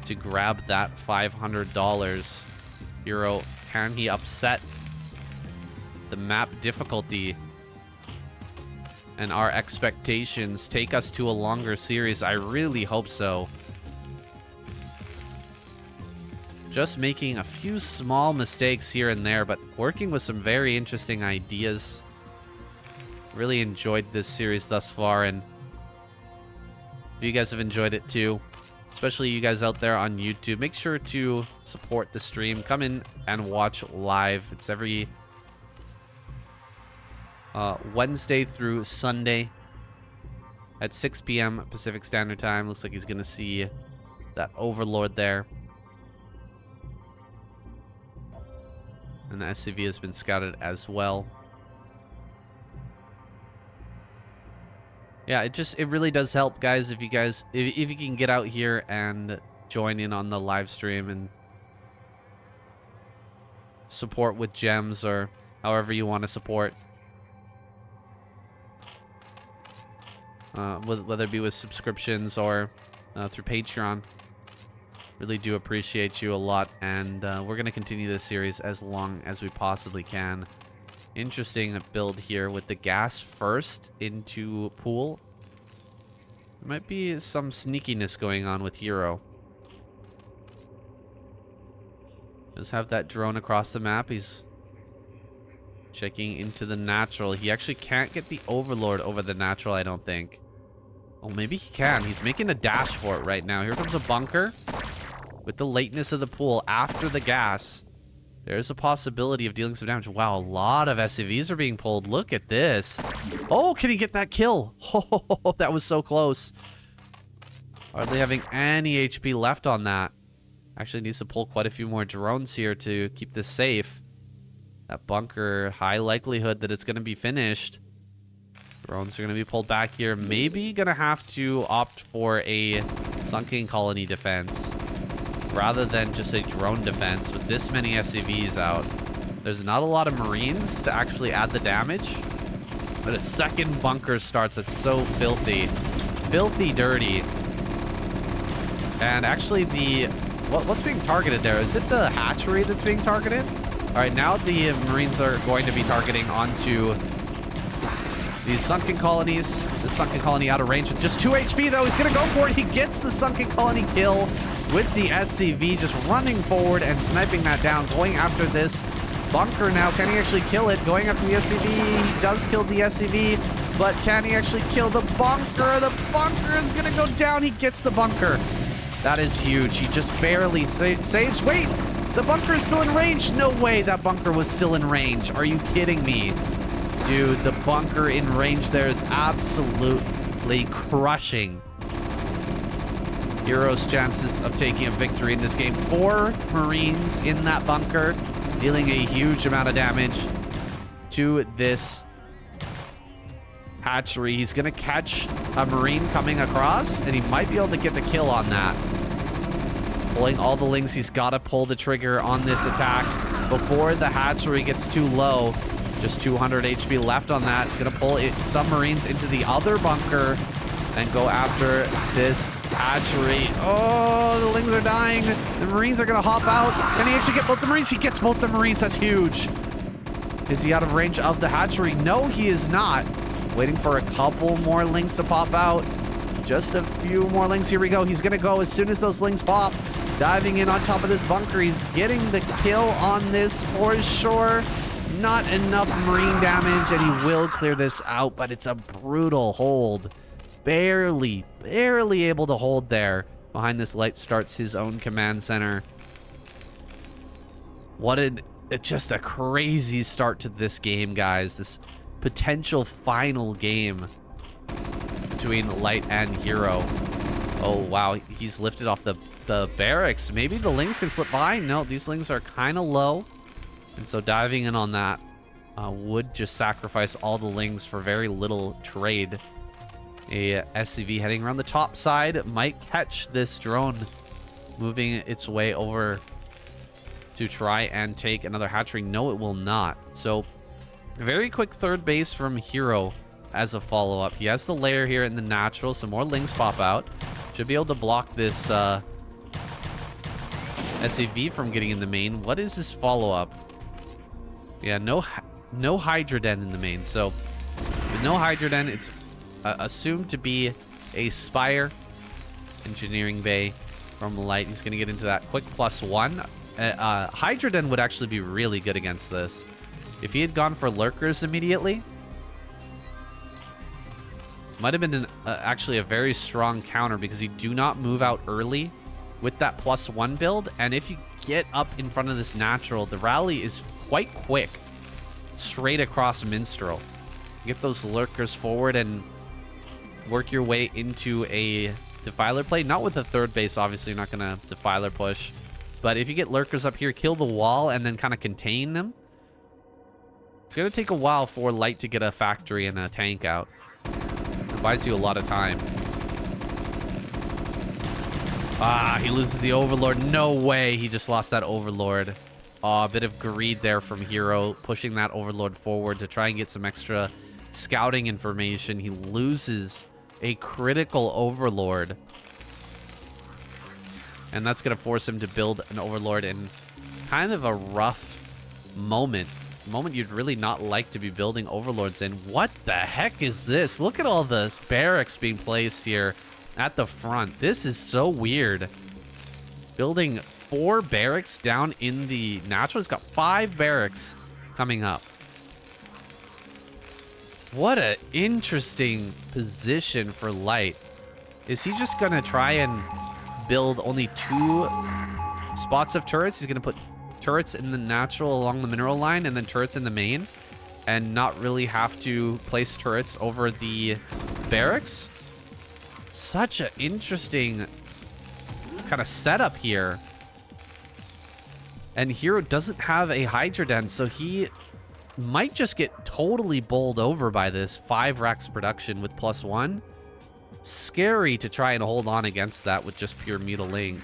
to grab that $500. HerO, can he upset the map difficulty and our expectations, take us to a longer series? I really hope so. Just making a few small mistakes here and there, but working with some very interesting ideas. Really enjoyed this series thus far, and if you guys have enjoyed it too, especially you guys out there on YouTube, make sure to support the stream. Come in and watch live. It's every Wednesday through Sunday at 6 p.m. Pacific Standard Time. Looks like he's going to see that Overlord there. And the SCV has been scouted as well. Yeah, it really does help, guys, if you can get out here and join in on the live stream and support with gems or however you want to support. Whether it be with subscriptions or through Patreon. Really do appreciate you a lot, and we're going to continue this series as long as we possibly can. Interesting build here with the gas first into pool. There might be some sneakiness going on with HerO. Does have that drone across the map. He's Checking into the natural. He actually can't get the overlord over the natural, I don't think. Oh, maybe he can. He's making a dash for it right now. Here comes a bunker. With the lateness of the pool after the gas, there's a possibility of dealing some damage. Wow, a lot of SCVs are being pulled. Look at this. Oh, can he get that kill? Oh, that was so close. Hardly having any HP left on that. Actually needs to pull quite a few more drones here to keep this safe. That bunker, high likelihood that it's going to be finished. Drones are going to be pulled back here. Maybe going to have to opt for a sunken colony defense rather than just a drone defense with this many SCVs out. There's not a lot of Marines to actually add the damage, but a second bunker starts. That's so filthy. Filthy dirty. And actually what's being targeted there? Is it the hatchery that's being targeted? All right, now the Marines are going to be targeting onto these sunken colonies. The sunken colony out of range with just 2 HP though. He's gonna go for it. He gets the sunken colony kill with the SCV, just running forward and sniping that down, going after this bunker now. Can he actually kill it? Going after the SCV. He does kill the SCV, but can he actually kill the bunker? The bunker is gonna go down. He gets the bunker. That is huge. He just barely saves. Wait, the bunker is still in range. No way that bunker was still in range. Are you kidding me? Dude, the bunker in range there is absolutely crushing HerO's chances of taking a victory in this game. 4 Marines in that bunker, dealing a huge amount of damage to this hatchery. He's going to catch a Marine coming across, and he might be able to get the kill on that. Pulling all the links. He's got to pull the trigger on this attack before the hatchery gets too low. Just 200 HP left on that. Gonna pull some Marines into the other bunker and go after this hatchery. Oh, the Lings are dying. The Marines are gonna hop out. Can he actually get both the Marines? He gets both the Marines. That's huge. Is he out of range of the hatchery? No, he is not. Waiting for a couple more Lings to pop out. Just a few more Lings. Here we go. He's gonna go as soon as those Lings pop. Diving in on top of this bunker. He's getting the kill on this for sure. Not enough Marine damage, and he will clear this out, but it's a brutal hold. Barely able to hold there. Behind this light starts his own command center. Just a crazy start to this game, guys. This potential final game between Light and HerO. Oh, wow. He's lifted off the barracks. Maybe the Lings can slip by. No, these Lings are kind of low. And so diving in on that would just sacrifice all the Lings for very little trade. A SCV heading around the top side might catch this drone moving its way over to try and take another hatchery. No, it will not. So very quick third base from HerO as a follow-up. He has the lair here in the natural. Some more Lings pop out. Should be able to block this SCV from getting in the main. What is this follow-up? Yeah, no Hydroden in the main. So with no Hydroden, it's assumed to be a Spire engineering bay from Light. He's going to get into that quick +1. Hydroden would actually be really good against this. If he had gone for Lurkers immediately, might have been actually a very strong counter, because you do not move out early with that +1 build. And if you get up in front of this natural, the rally is quite quick, straight across Minstrel. Get those Lurkers forward and work your way into a Defiler play. Not with the third base, obviously. You're not going to Defiler push. But if you get Lurkers up here, kill the wall, and then kind of contain them, it's going to take a while for Light to get a factory and a tank out. It buys you a lot of time. Ah, he loses the Overlord. No way. He just lost that Overlord. A bit of greed there from HerO, pushing that Overlord forward to try and get some extra scouting information. He loses a critical Overlord. And that's going to force him to build an Overlord in kind of a rough moment. Moment you'd really not like to be building Overlords in. What the heck is this? Look at all the barracks being placed here at the front. This is so weird. Building 4 barracks down in the natural. It's got 5 barracks coming up. What a interesting position for Light. Is he just gonna try and build only 2 spots of turrets? He's gonna put turrets in the natural along the mineral line and then turrets in the main and not really have to place turrets over the barracks? Such an interesting kind of setup here. And HerO doesn't have a Hydra Den, so he might just get totally bowled over by this 5 racks production with +1. Scary to try and hold on against that with just pure mutilating.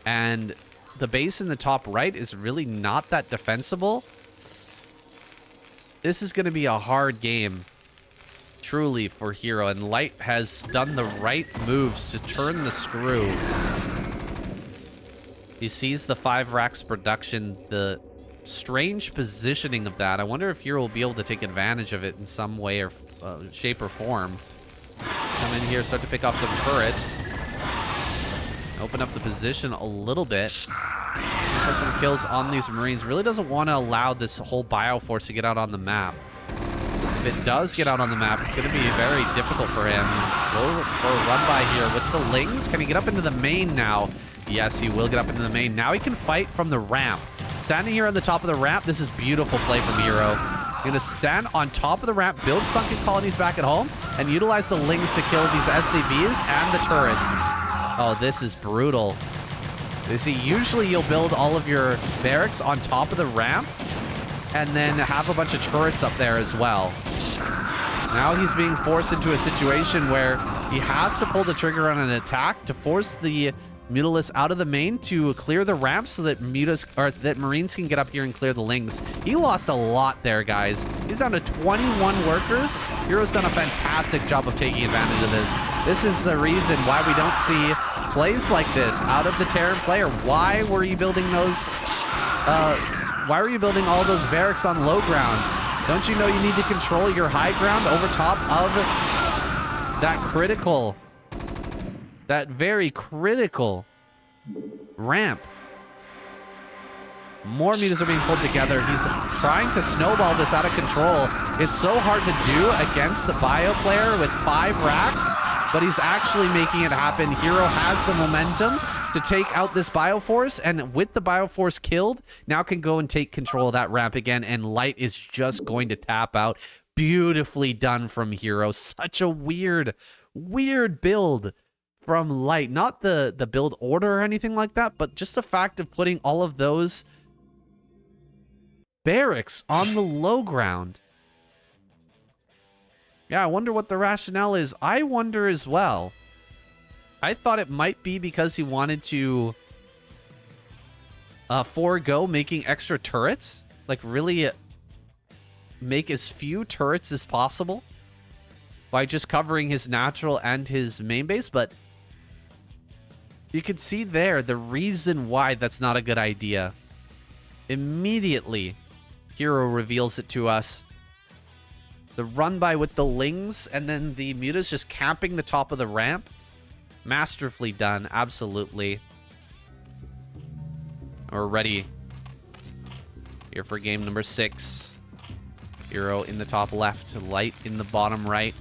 And the base in the top right is really not that defensible. This is going to be a hard game, truly, for HerO. And Light has done the right moves to turn the screw. He sees the 5 racks production, the strange positioning of that. I wonder if HerO will be able to take advantage of it in some way or shape or form. Come in here, start to pick off some turrets. Open up the position a little bit. For some kills on these Marines. Really doesn't want to allow this whole Bioforce to get out on the map. If it does get out on the map, it's going to be very difficult for him. Go for a run by here with the Lings. Can he get up into the main now? Yes, he will get up into the main. Now he can fight from the ramp. Standing here on the top of the ramp, this is beautiful play from HerO. Going to stand on top of the ramp, build sunken colonies back at home, and utilize the Lings to kill these SCVs and the turrets. Oh, this is brutal. You see, usually you'll build all of your barracks on top of the ramp and then have a bunch of turrets up there as well. Now he's being forced into a situation where he has to pull the trigger on an attack to force the Mutalisks out of the main to clear the ramp so that Marines can get up here and clear the Lings. He lost a lot there, guys. He's down to 21 workers. HerO's done a fantastic job of taking advantage of this. This is the reason why we don't see plays like this out of the Terran player. Why were you building those? Why were you building all those barracks on low ground? Don't you know you need to control your high ground over top of that critical? That very critical ramp. More mutas are being pulled together. He's trying to snowball this out of control. It's so hard to do against the bio player with 5 racks, but he's actually making it happen. HerO has the momentum to take out this Bioforce, and with the Bioforce killed, now can go and take control of that ramp again, and Light is just going to tap out. Beautifully done from HerO. Such a weird build from Light. Not the build order or anything like that, but just the fact of putting all of those barracks on the low ground. Yeah, I wonder what the rationale is. I wonder as well. I thought it might be because he wanted to forego making extra turrets. Like, really make as few turrets as possible by just covering his natural and his main base, but you can see there the reason why that's not a good idea. Immediately, HerO reveals it to us. The run by with the Lings and then the mutas just camping the top of the ramp. Masterfully done, absolutely. We're ready here for game number 6. HerO in the top left, Light in the bottom right.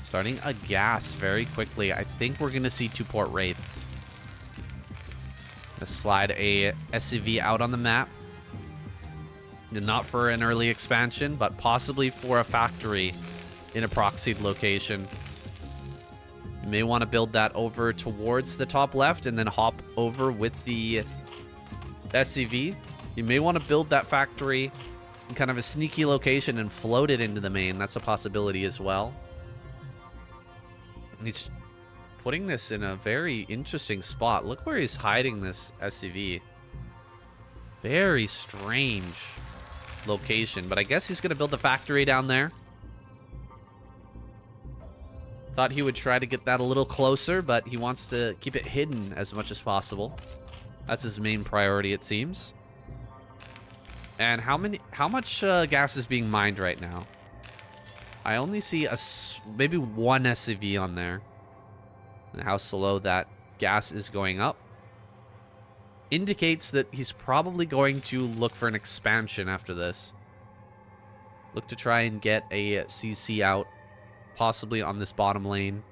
Starting a gas very quickly. I think we're going to see 2-port Wraith. Gonna slide a SCV out on the map. Not for an early expansion, but possibly for a factory in a proxied location. You may want to build that over towards the top left and then hop over with the SCV. You may want to build that factory in kind of a sneaky location and float it into the main. That's a possibility as well. He's putting this in a very interesting spot. Look where he's hiding this SCV. Very strange location, but I guess he's going to build the factory down there. Thought he would try to get that a little closer, but he wants to keep it hidden as much as possible. That's his main priority, it seems. And how much gas is being mined right now? I only see maybe 1 SCV on there. And how slow that gas is going up indicates that he's probably going to look for an expansion after this. Look to try and get a CC out, possibly on this bottom lane,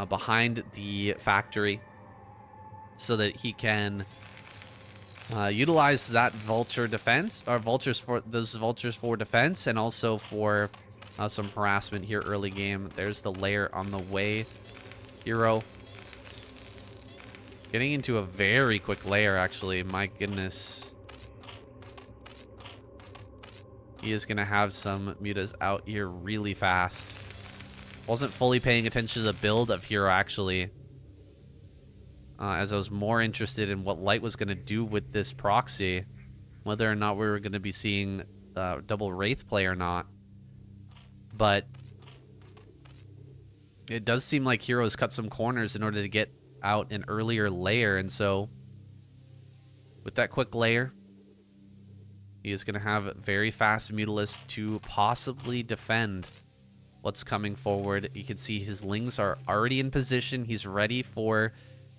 behind the factory, so that he can utilize that vulture defense, or those vultures for defense, and also for some harassment here early game. There's the lair on the way. HerO getting into a very quick lair, actually. My goodness. He is going to have some mutas out here really fast. Wasn't fully paying attention to the build of HerO, actually, as I was more interested in what Light was going to do with this proxy, whether or not we were going to be seeing double Wraith play or not. But it does seem like HerO's cut some corners in order to get out an earlier layer, and so with that quick layer, he is going to have very fast Mutalisk to possibly defend what's coming forward. You can see his Lings are already in position. He's ready for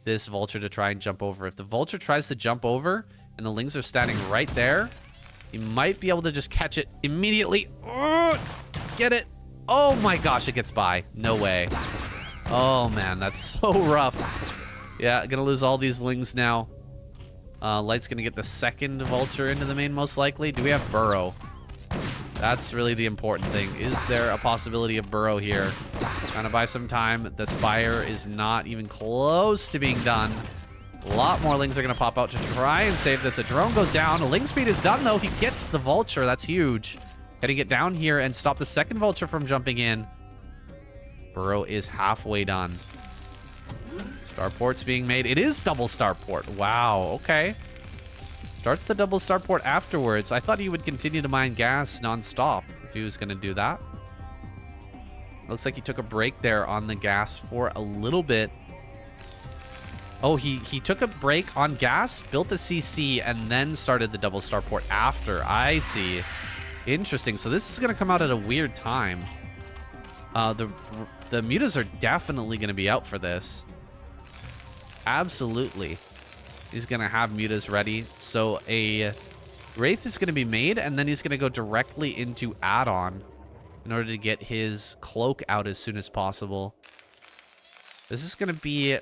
this Vulture to try and jump over. If the Vulture tries to jump over and the Lings are standing right there, he might be able to just catch it immediately. Oh, get it. Oh my gosh, it gets by. No way. Oh man, that's so rough. Yeah, gonna lose all these Lings now. Light's gonna get the second Vulture into the main, most likely. Do we have burrow? That's really the important thing. Is there a possibility of burrow here? Trying to buy some time. The Spire is not even close to being done. A lot more Lings are gonna pop out to try and save this. A drone goes down. A Ling speed is done, though. He gets the Vulture. That's huge. Gotta get down here and stop the second Vulture from jumping in. Burrow is halfway done. Starport's being made. It is double Starport. Wow, okay. Starts the double Starport afterwards. I thought he would continue to mine gas non-stop if he was going to do that. Looks like he took a break there on the gas for a little bit. Oh, he took a break on gas, built a CC, and then started the double Starport after. I see. Interesting. So this is going to come out at a weird time. The mutas are definitely going to be out for this. Absolutely. He's going to have mutas ready. So a Wraith is going to be made, and then he's going to go directly into add-on in order to get his cloak out as soon as possible. This is going to be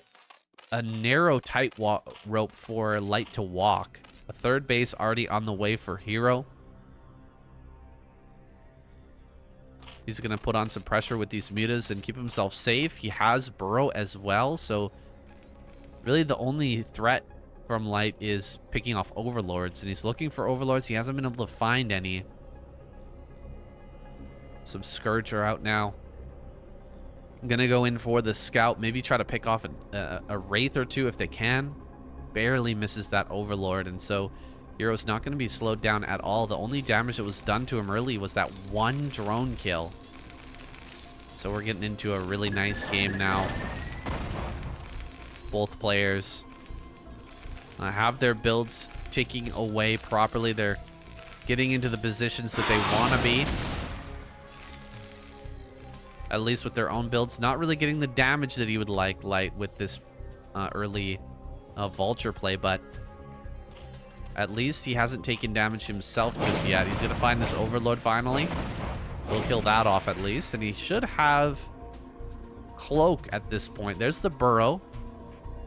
a narrow, tight rope for Light to walk. A third base already on the way for HerO. He's going to put on some pressure with these mutas and keep himself safe. He has burrow as well, so really the only threat from Light is picking off overlords, and he's looking for overlords. He hasn't been able to find any. Some Scourge are out now. I'm gonna go in for the scout, maybe try to pick off a Wraith or two if they can. Barely misses that overlord, and so HerO's not gonna be slowed down at all. The only damage that was done to him early was that one drone kill. So we're getting into a really nice game now. Both players have their builds ticking away properly. They're getting into the positions that they want to be. At least with their own builds. Not really getting the damage that he would like Light with this early Vulture play, but at least he hasn't taken damage himself just yet. He's going to find this Overlord finally. We'll kill that off at least, and he should have Cloak at this point. There's the burrow.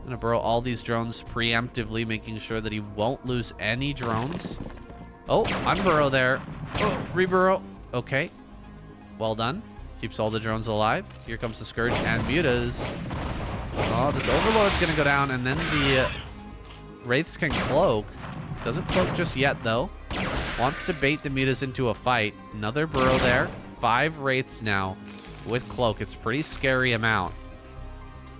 Gonna burrow all these drones preemptively, making sure that he won't lose any drones. Oh, unburrow there. Oh, reburrow. Okay. Well done. Keeps all the drones alive. Here comes the Scourge and mutas. Oh, this Overlord's gonna go down, and then the Wraiths can cloak. Doesn't cloak just yet, though. Wants to bait the mutas into a fight. Another burrow there. 5 Wraiths now with cloak. It's a pretty scary amount.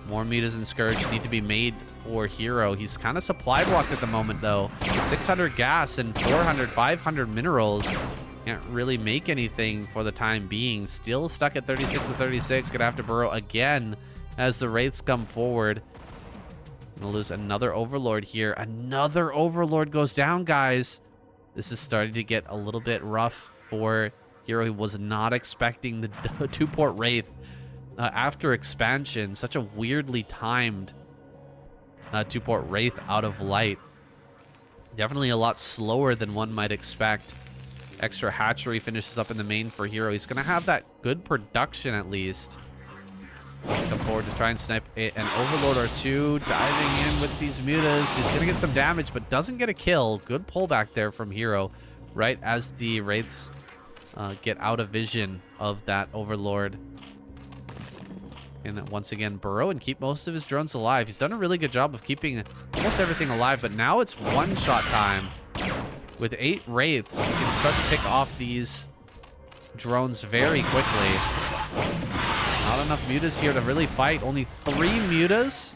More mutas and Scourge need to be made for HerO. He's kind of supply blocked at the moment, though. 600 gas and 500 minerals. Can't really make anything for the time being. Still stuck at 36 to 36. Gonna have to burrow again as the Wraiths come forward. Gonna lose another Overlord here. Another Overlord goes down, guys. This is starting to get a little bit rough for HerO. He was not expecting the 2-port Wraith. After expansion, such a weirdly timed 2-port Wraith out of Light. Definitely a lot slower than one might expect Extra hatchery finishes up in the main for HerO. He's going to have that good production at least. Come forward to try and snipe an Overlord or two. Diving in with these mutas. He's going to get some damage, but doesn't get a kill. Good pullback there from HerO. Right as the Wraiths get out of vision of that Overlord. And once again, burrow and keep most of his drones alive. He's done a really good job of keeping almost everything alive, but now it's one-shot time. With 8 Wraiths, you can start to pick off these drones very quickly. Not enough mutas here to really fight. Only 3 mutas.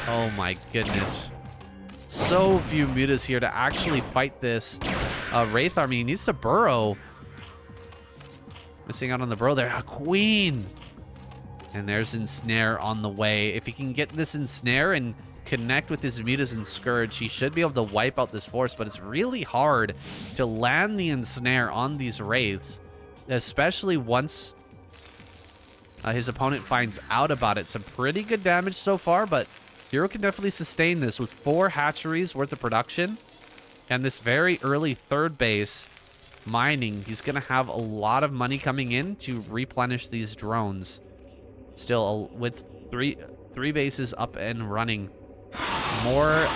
Oh my goodness. So few mutas here to actually fight this Wraith army. He needs to burrow. Missing out on the burrow there. A queen. And there's Ensnare on the way. If he can get this Ensnare and connect with his mutas and Scourge, he should be able to wipe out this force, but it's really hard to land the Ensnare on these Wraiths, especially once his opponent finds out about it. Some pretty good damage so far, but HerO can definitely sustain this with 4 hatcheries worth of production and this very early 3rd base mining. He's going to have a lot of money coming in to replenish these drones. Still, with three bases up and running, more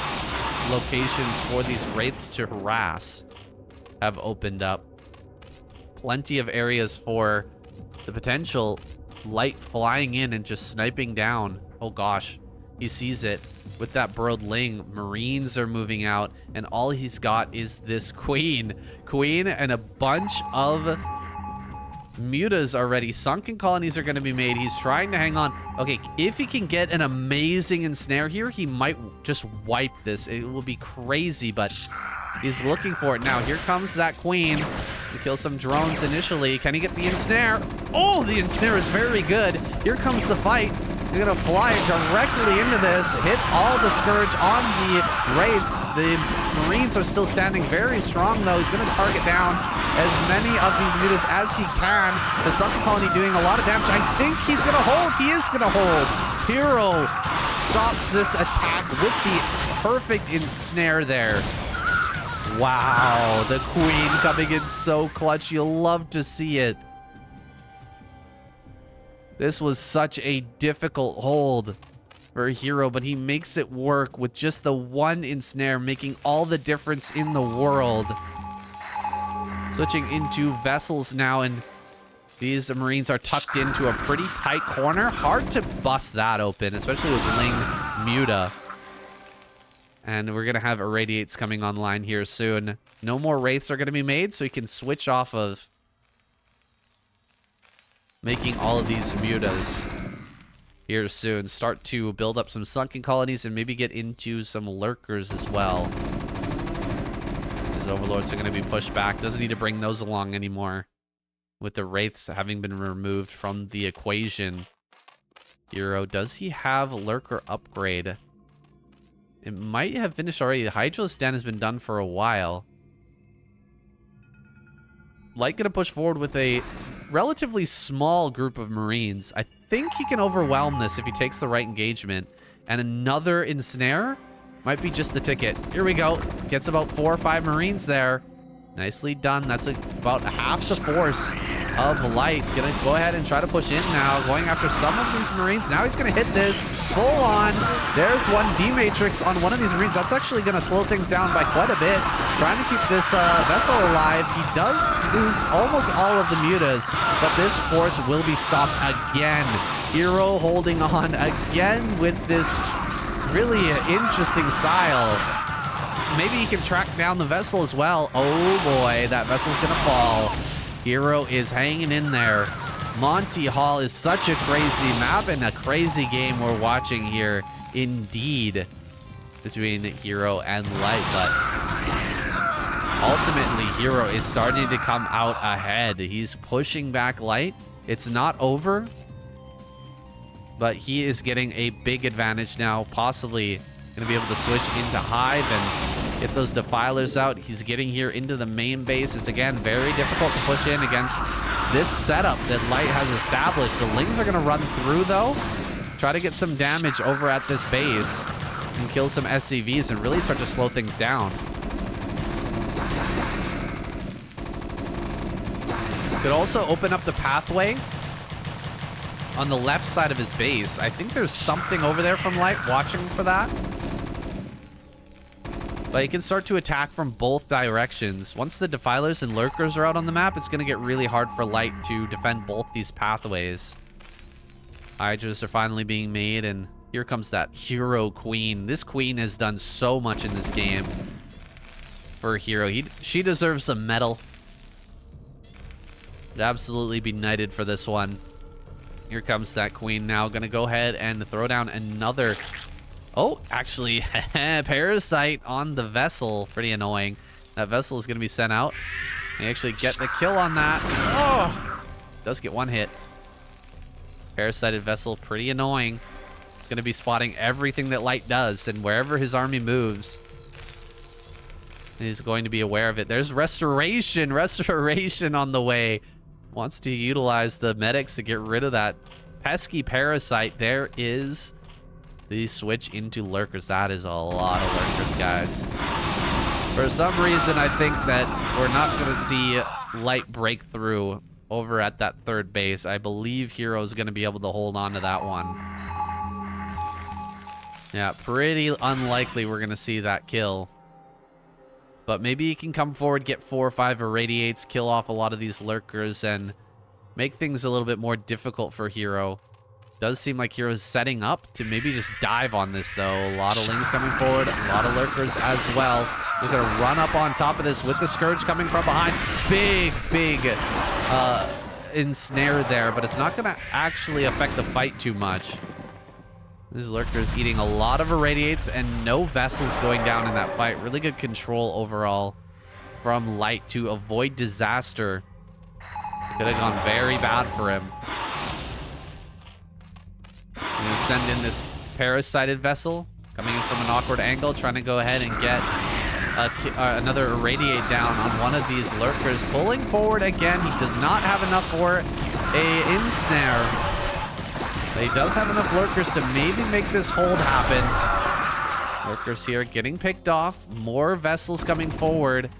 locations for these Wraiths to harass have opened up. Plenty of areas for the potential light flying in and just sniping down. Oh gosh, he sees it with that burrowed Ling. Marines are moving out, and all he's got is this queen and a bunch of mutas already. Sunken colonies are going to be made. He's trying to hang on. Okay, if he can get an amazing ensnare here, he might just wipe this. It will be crazy, but he's looking for it now. Here comes that queen. He kills some drones initially. Can he get the ensnare? Oh, the ensnare is very good. Here comes the fight. They're going to fly directly into this. Hit all the Scourge on the Wraiths. The Marines are still standing very strong, though. He's going to target down as many of these mutas as he can. The Sunken Colony doing a lot of damage. I think he's going to hold. He is going to hold. HerO stops this attack with the perfect ensnare there. Wow, the queen coming in so clutch. You'll love to see it. This was such a difficult hold for HerO, but he makes it work with just the one ensnare, making all the difference in the world. Switching into vessels now, and these Marines are tucked into a pretty tight corner. Hard to bust that open, especially with Ling Muta. And we're going to have Irradiates coming online here soon. No more Wraiths are going to be made, so he can switch off of making all of these mutas here soon. Start to build up some Sunken Colonies and maybe get into some Lurkers as well. His Overlords are going to be pushed back. Doesn't need to bring those along anymore, with the Wraiths having been removed from the equation. HerO, does he have Lurker upgrade? It might have finished already. The Hydralisk Den has been done for a while. Light going to push forward with a relatively small group of Marines. I think he can overwhelm this if he takes the right engagement. And another ensnare might be just the ticket. Here we go. Gets about 4 or 5 Marines there. Nicely done. That's about half the force of Light. Gonna go ahead and try to push in now. Going after some of these Marines. Now he's gonna hit this full on. There's one D-Matrix on one of these Marines. That's actually gonna slow things down by quite a bit. Trying to keep this vessel alive. He does lose almost all of the mutas, but this force will be stopped again. HerO holding on again with this really interesting style. Maybe he can track down the vessel as well. Oh boy, that vessel's gonna fall. HerO is hanging in there. Monty Hall is such a crazy map and a crazy game we're watching here indeed between HerO and Light, but ultimately HerO is starting to come out ahead. He's pushing back Light. It's not over, but he is getting a big advantage now, possibly gonna be able to switch into Hive and get those Defilers out. He's getting here into the main base. It's again very difficult to push in against this setup that Light has established. The Lings are gonna run through though, try to get some damage over at this base and kill some SCVs and really start to slow things down. Could also open up the pathway on the left side of his base. I think there's something over there from Light watching for that. But he can start to attack from both directions. Once the Defilers and Lurkers are out on the map, it's going to get really hard for Light to defend both these pathways. Hydras are finally being made, and here comes that HerO Queen. This Queen has done so much in this game for HerO. She deserves a medal. Would absolutely be knighted for this one. Here comes that Queen now. Going to go ahead and throw down another... Oh, actually, Parasite on the vessel. Pretty annoying. That vessel is going to be sent out. They actually get the kill on that. Oh! Does get one hit. Parasited vessel, pretty annoying. It's going to be spotting everything that Light does, and wherever his army moves, he's going to be aware of it. There's Restoration. Restoration on the way. Wants to utilize the medics to get rid of that pesky Parasite. There is... the switch into Lurkers. That is a lot of Lurkers, guys. For some reason, I think that we're not going to see Light break through over at that third base. I believe HerO is going to be able to hold on to that one. Yeah, pretty unlikely we're going to see that kill. But maybe he can come forward, get 4 or 5 Irradiates, kill off a lot of these Lurkers, and make things a little bit more difficult for HerO. Does seem like HerO's setting up to maybe just dive on this, though. A lot of Lings coming forward, a lot of Lurkers as well. They're going to run up on top of this with the Scourge coming from behind. Big ensnare there, but it's not going to actually affect the fight too much. These Lurkers eating a lot of Irradiates and no vessels going down in that fight. Really good control overall from Light to avoid disaster. It could have gone very bad for him. I'm going to send in this Parasited vessel coming in from an awkward angle, trying to go ahead and get another Irradiate down on one of these Lurkers. Pulling forward again. He does not have enough for a ensnare. But he does have enough Lurkers to maybe make this hold happen. Lurkers here getting picked off. More vessels coming forward.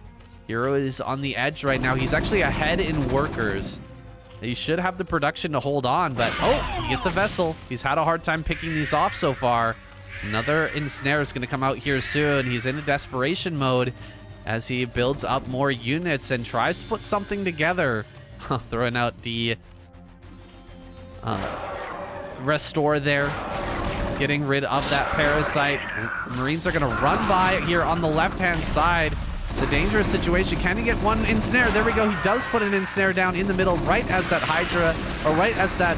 HerO is on the edge right now. He's actually ahead in workers. He should have the production to hold on, but oh, he gets a vessel. He's had a hard time picking these off so far. Another ensnare is going to come out here soon. He's in a desperation mode as he builds up more units and tries to put something together. Throwing out the restore there, getting rid of that Parasite. Marines are going to run by here on the left-hand side. It's a dangerous situation. Can he get one ensnare? There we go. He does put an ensnare down in the middle right as that Hydra, or right as that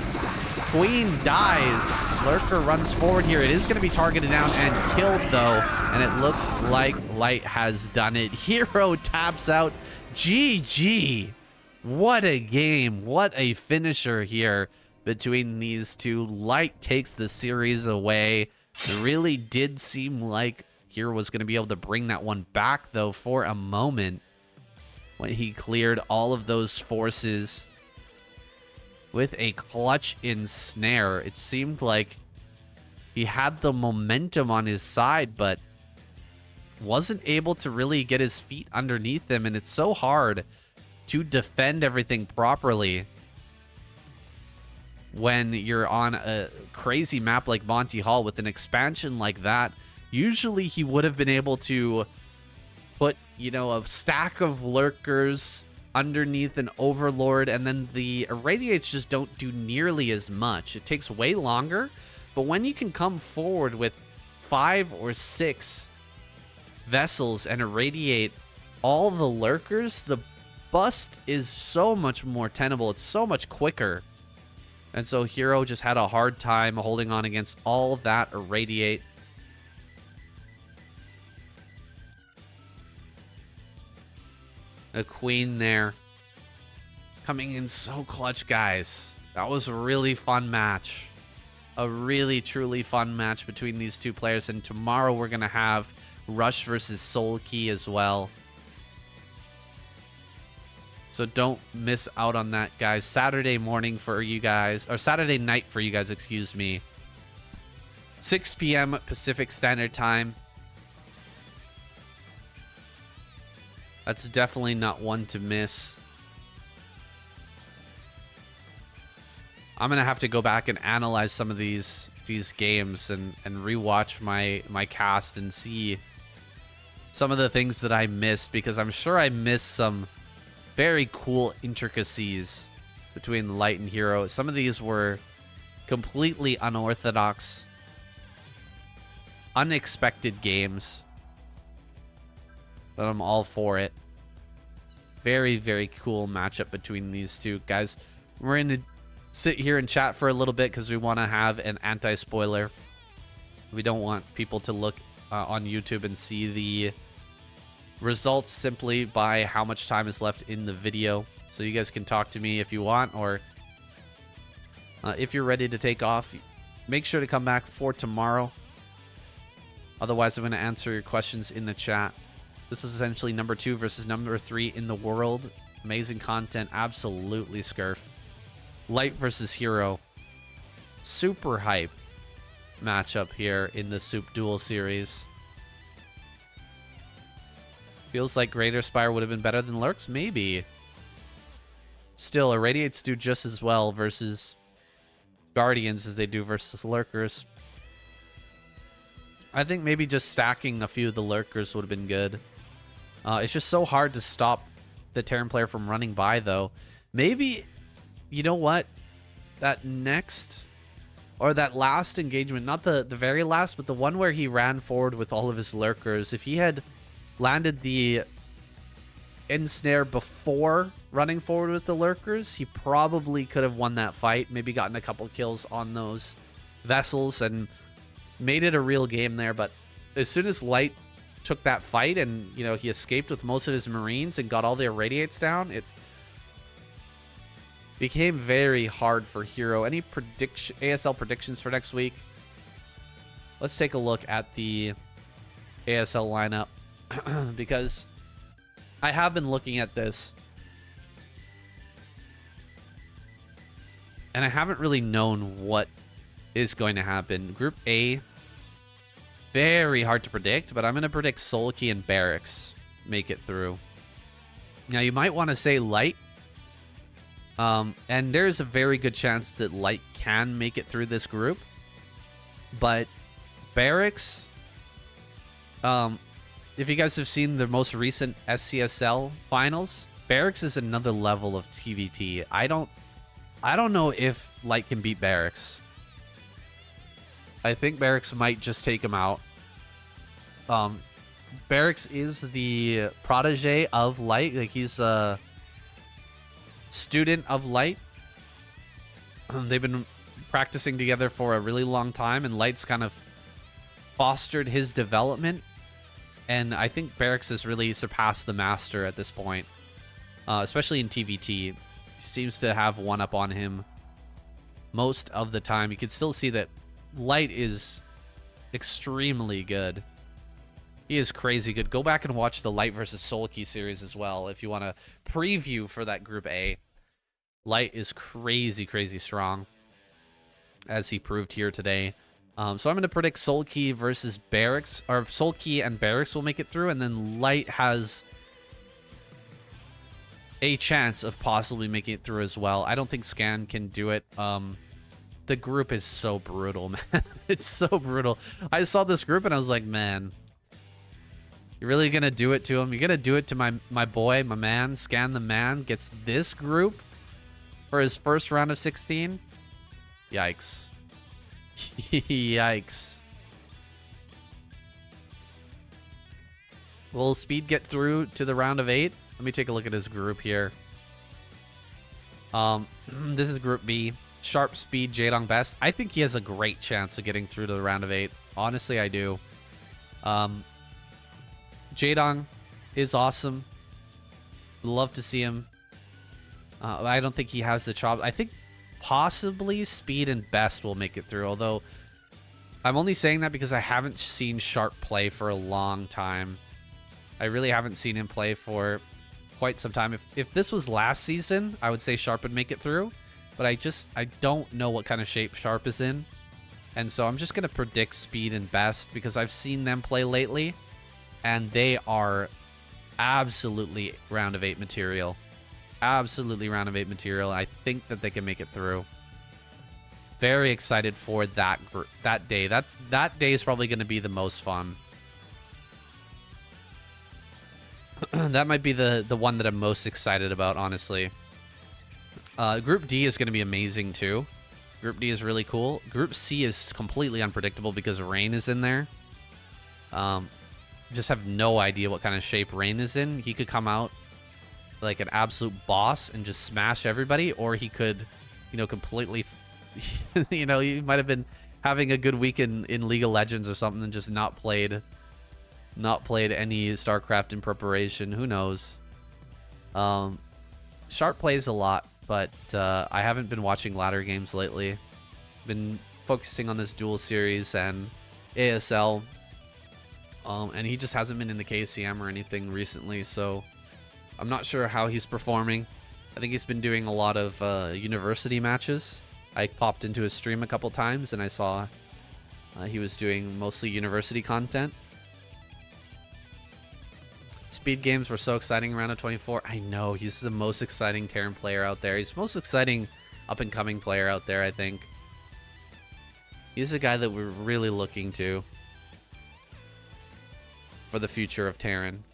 Queen dies. Lurker runs forward here. It is going to be targeted down and killed, though, and it looks like Light has done it. HerO taps out. GG. What a game. What a finisher here between these two. Light takes the series away. It really did seem like HerO was going to be able to bring that one back, though, for a moment when he cleared all of those forces with a clutch ensnare. It seemed like he had the momentum on his side, but wasn't able to really get his feet underneath him, and it's so hard to defend everything properly when you're on a crazy map like Monty Hall with an expansion like that. Usually he would have been able to put, you know, a stack of Lurkers underneath an Overlord, and then the Irradiates just don't do nearly as much. It takes way longer, but when you can come forward with 5 or 6 vessels and irradiate all the Lurkers, the bust is so much more tenable. It's so much quicker. And so HerO just had a hard time holding on against all that irradiate. A Queen there. Coming in so clutch, guys. That was a really fun match. A really, truly fun match between these two players. And tomorrow we're going to have Rush versus Soulkey as well. So don't miss out on that, guys. Saturday morning for you guys, or Saturday night for you guys, excuse me. 6 p.m. Pacific Standard Time. That's definitely not one to miss. I'm gonna have to go back and analyze some of these games and rewatch my cast and see some of the things that I missed, because I'm sure I missed some very cool intricacies between Light and HerO. Some of these were completely unorthodox, unexpected games, but I'm all for it. Very, very cool matchup between these two guys. We're going to sit here and chat for a little bit because we want to have an anti-spoiler. We don't want people to look on YouTube and see the results simply by how much time is left in the video. So you guys can talk to me if you want, or if you're ready to take off, make sure to come back for tomorrow. Otherwise, I'm going to answer your questions in the chat. This was essentially number 2 versus number 3 in the world. Amazing content. Absolutely scurf. Light versus HerO. Super hype matchup here in the SOOP Duel series. Feels like Greater Spire would have been better than Lurks? Maybe. Still, Irradiates do just as well versus Guardians as they do versus Lurkers. I think maybe just stacking a few of the Lurkers would have been good. It's just so hard to stop the Terran player from running by, though. Maybe, you know what? That next, or that last engagement, not the very last, but the one where he ran forward with all of his Lurkers, if he had landed the ensnare before running forward with the Lurkers, he probably could have won that fight, maybe gotten a couple kills on those vessels and made it a real game there. But as soon as Light took that fight and, you know, he escaped with most of his Marines and got all the Irradiates down, it became very hard for HerO. Any ASL predictions for next week? Let's take a look at the ASL lineup because I have been looking at this and I haven't really known what is going to happen. Group A, very hard to predict, but I'm going to predict Soulkey and Barracks make it through. Now, you might want to say Light, and there's a very good chance that Light can make it through this group, but Barracks, if you guys have seen the most recent SCSL finals, Barracks is another level of TVT. I don't know if Light can beat Barracks. I think Barracks might just take him out. Barracks is the protege of Light. Like, he's a student of Light. They've been practicing together for a really long time, and Light's kind of fostered his development. And I think Barracks has really surpassed the Master at this point, especially in TVT. He seems to have one up on him most of the time. You can still see that Light is extremely good. He is crazy good. Go back and watch the Light versus Soulkey series as well if you want to preview for that Group A. Light is crazy, crazy strong, as he proved here today. So I'm going to predict Soulkey versus Barracks, or Soulkey and Barracks will make it through, and then Light has a chance of possibly making it through as well. I don't think Scan can do it. The group is so brutal, man. It's so brutal. I saw this group and I was like, man, you're really gonna do it to him? You're gonna do it to my boy, my man? Scan the man gets this group for his first round of 16? Yikes. Yikes. Will Speed get through to the round of 8? Let me take a look at his group here. This is Group B. Sharp, Speed, Jaedong, Best. I think he has a great chance of getting through to the round of 8. Honestly, I do. Jaedong is awesome. Love to see him. I don't think he has the chop. I think possibly Speed and Best will make it through, although I'm only saying that because I haven't seen Sharp play for a long time. I really haven't seen him play for quite some time. If this was last season, I would say Sharp would make it through. But I don't know what kind of shape Sharp is in. And so I'm just going to predict Speed and Best because I've seen them play lately. And they are absolutely round of 8 material. Absolutely round of 8 material. I think that they can make it through. Very excited for that day. That day is probably going to be the most fun. That might be the one that I'm most excited about, honestly. Group D is going to be amazing too. Group D is really cool. Group C is completely unpredictable because Rain is in there. Just have no idea what kind of shape Rain is in. He could come out like an absolute boss and just smash everybody, or he could, you know, completely, you know, he might have been having a good week in League of Legends or something and just not played any StarCraft in preparation. Who knows? Sharp plays a lot, but I haven't been watching ladder games lately. Been focusing on this duel series and ASL, and he just hasn't been in the KCM or anything recently, so I'm not sure how he's performing. I think he's been doing a lot of university matches. I popped into his stream a couple times and I saw he was doing mostly university content. Speed games were so exciting around a 24. I know, he's the most exciting Terran player out there. He's the most exciting up-and-coming player out there, I think. He's a guy that we're really looking to for the future of Terran.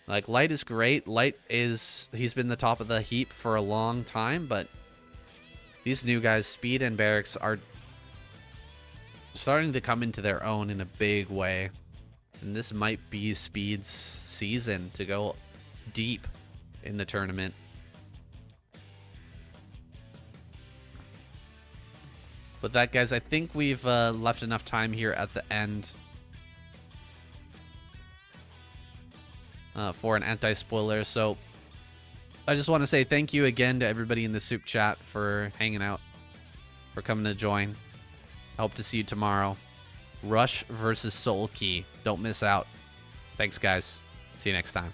Like, Light is great. Light is... he's been the top of the heap for a long time, but these new guys, Speed and Barracks, are starting to come into their own in a big way. And this might be Speed's season to go deep in the tournament. With that, guys, I think we've left enough time here at the end for an anti-spoiler. So I just want to say thank you again to everybody in the SOOP chat for hanging out, for coming to join. I hope to see you tomorrow. Rush versus Soulkey. Don't miss out. Thanks, guys. See you next time.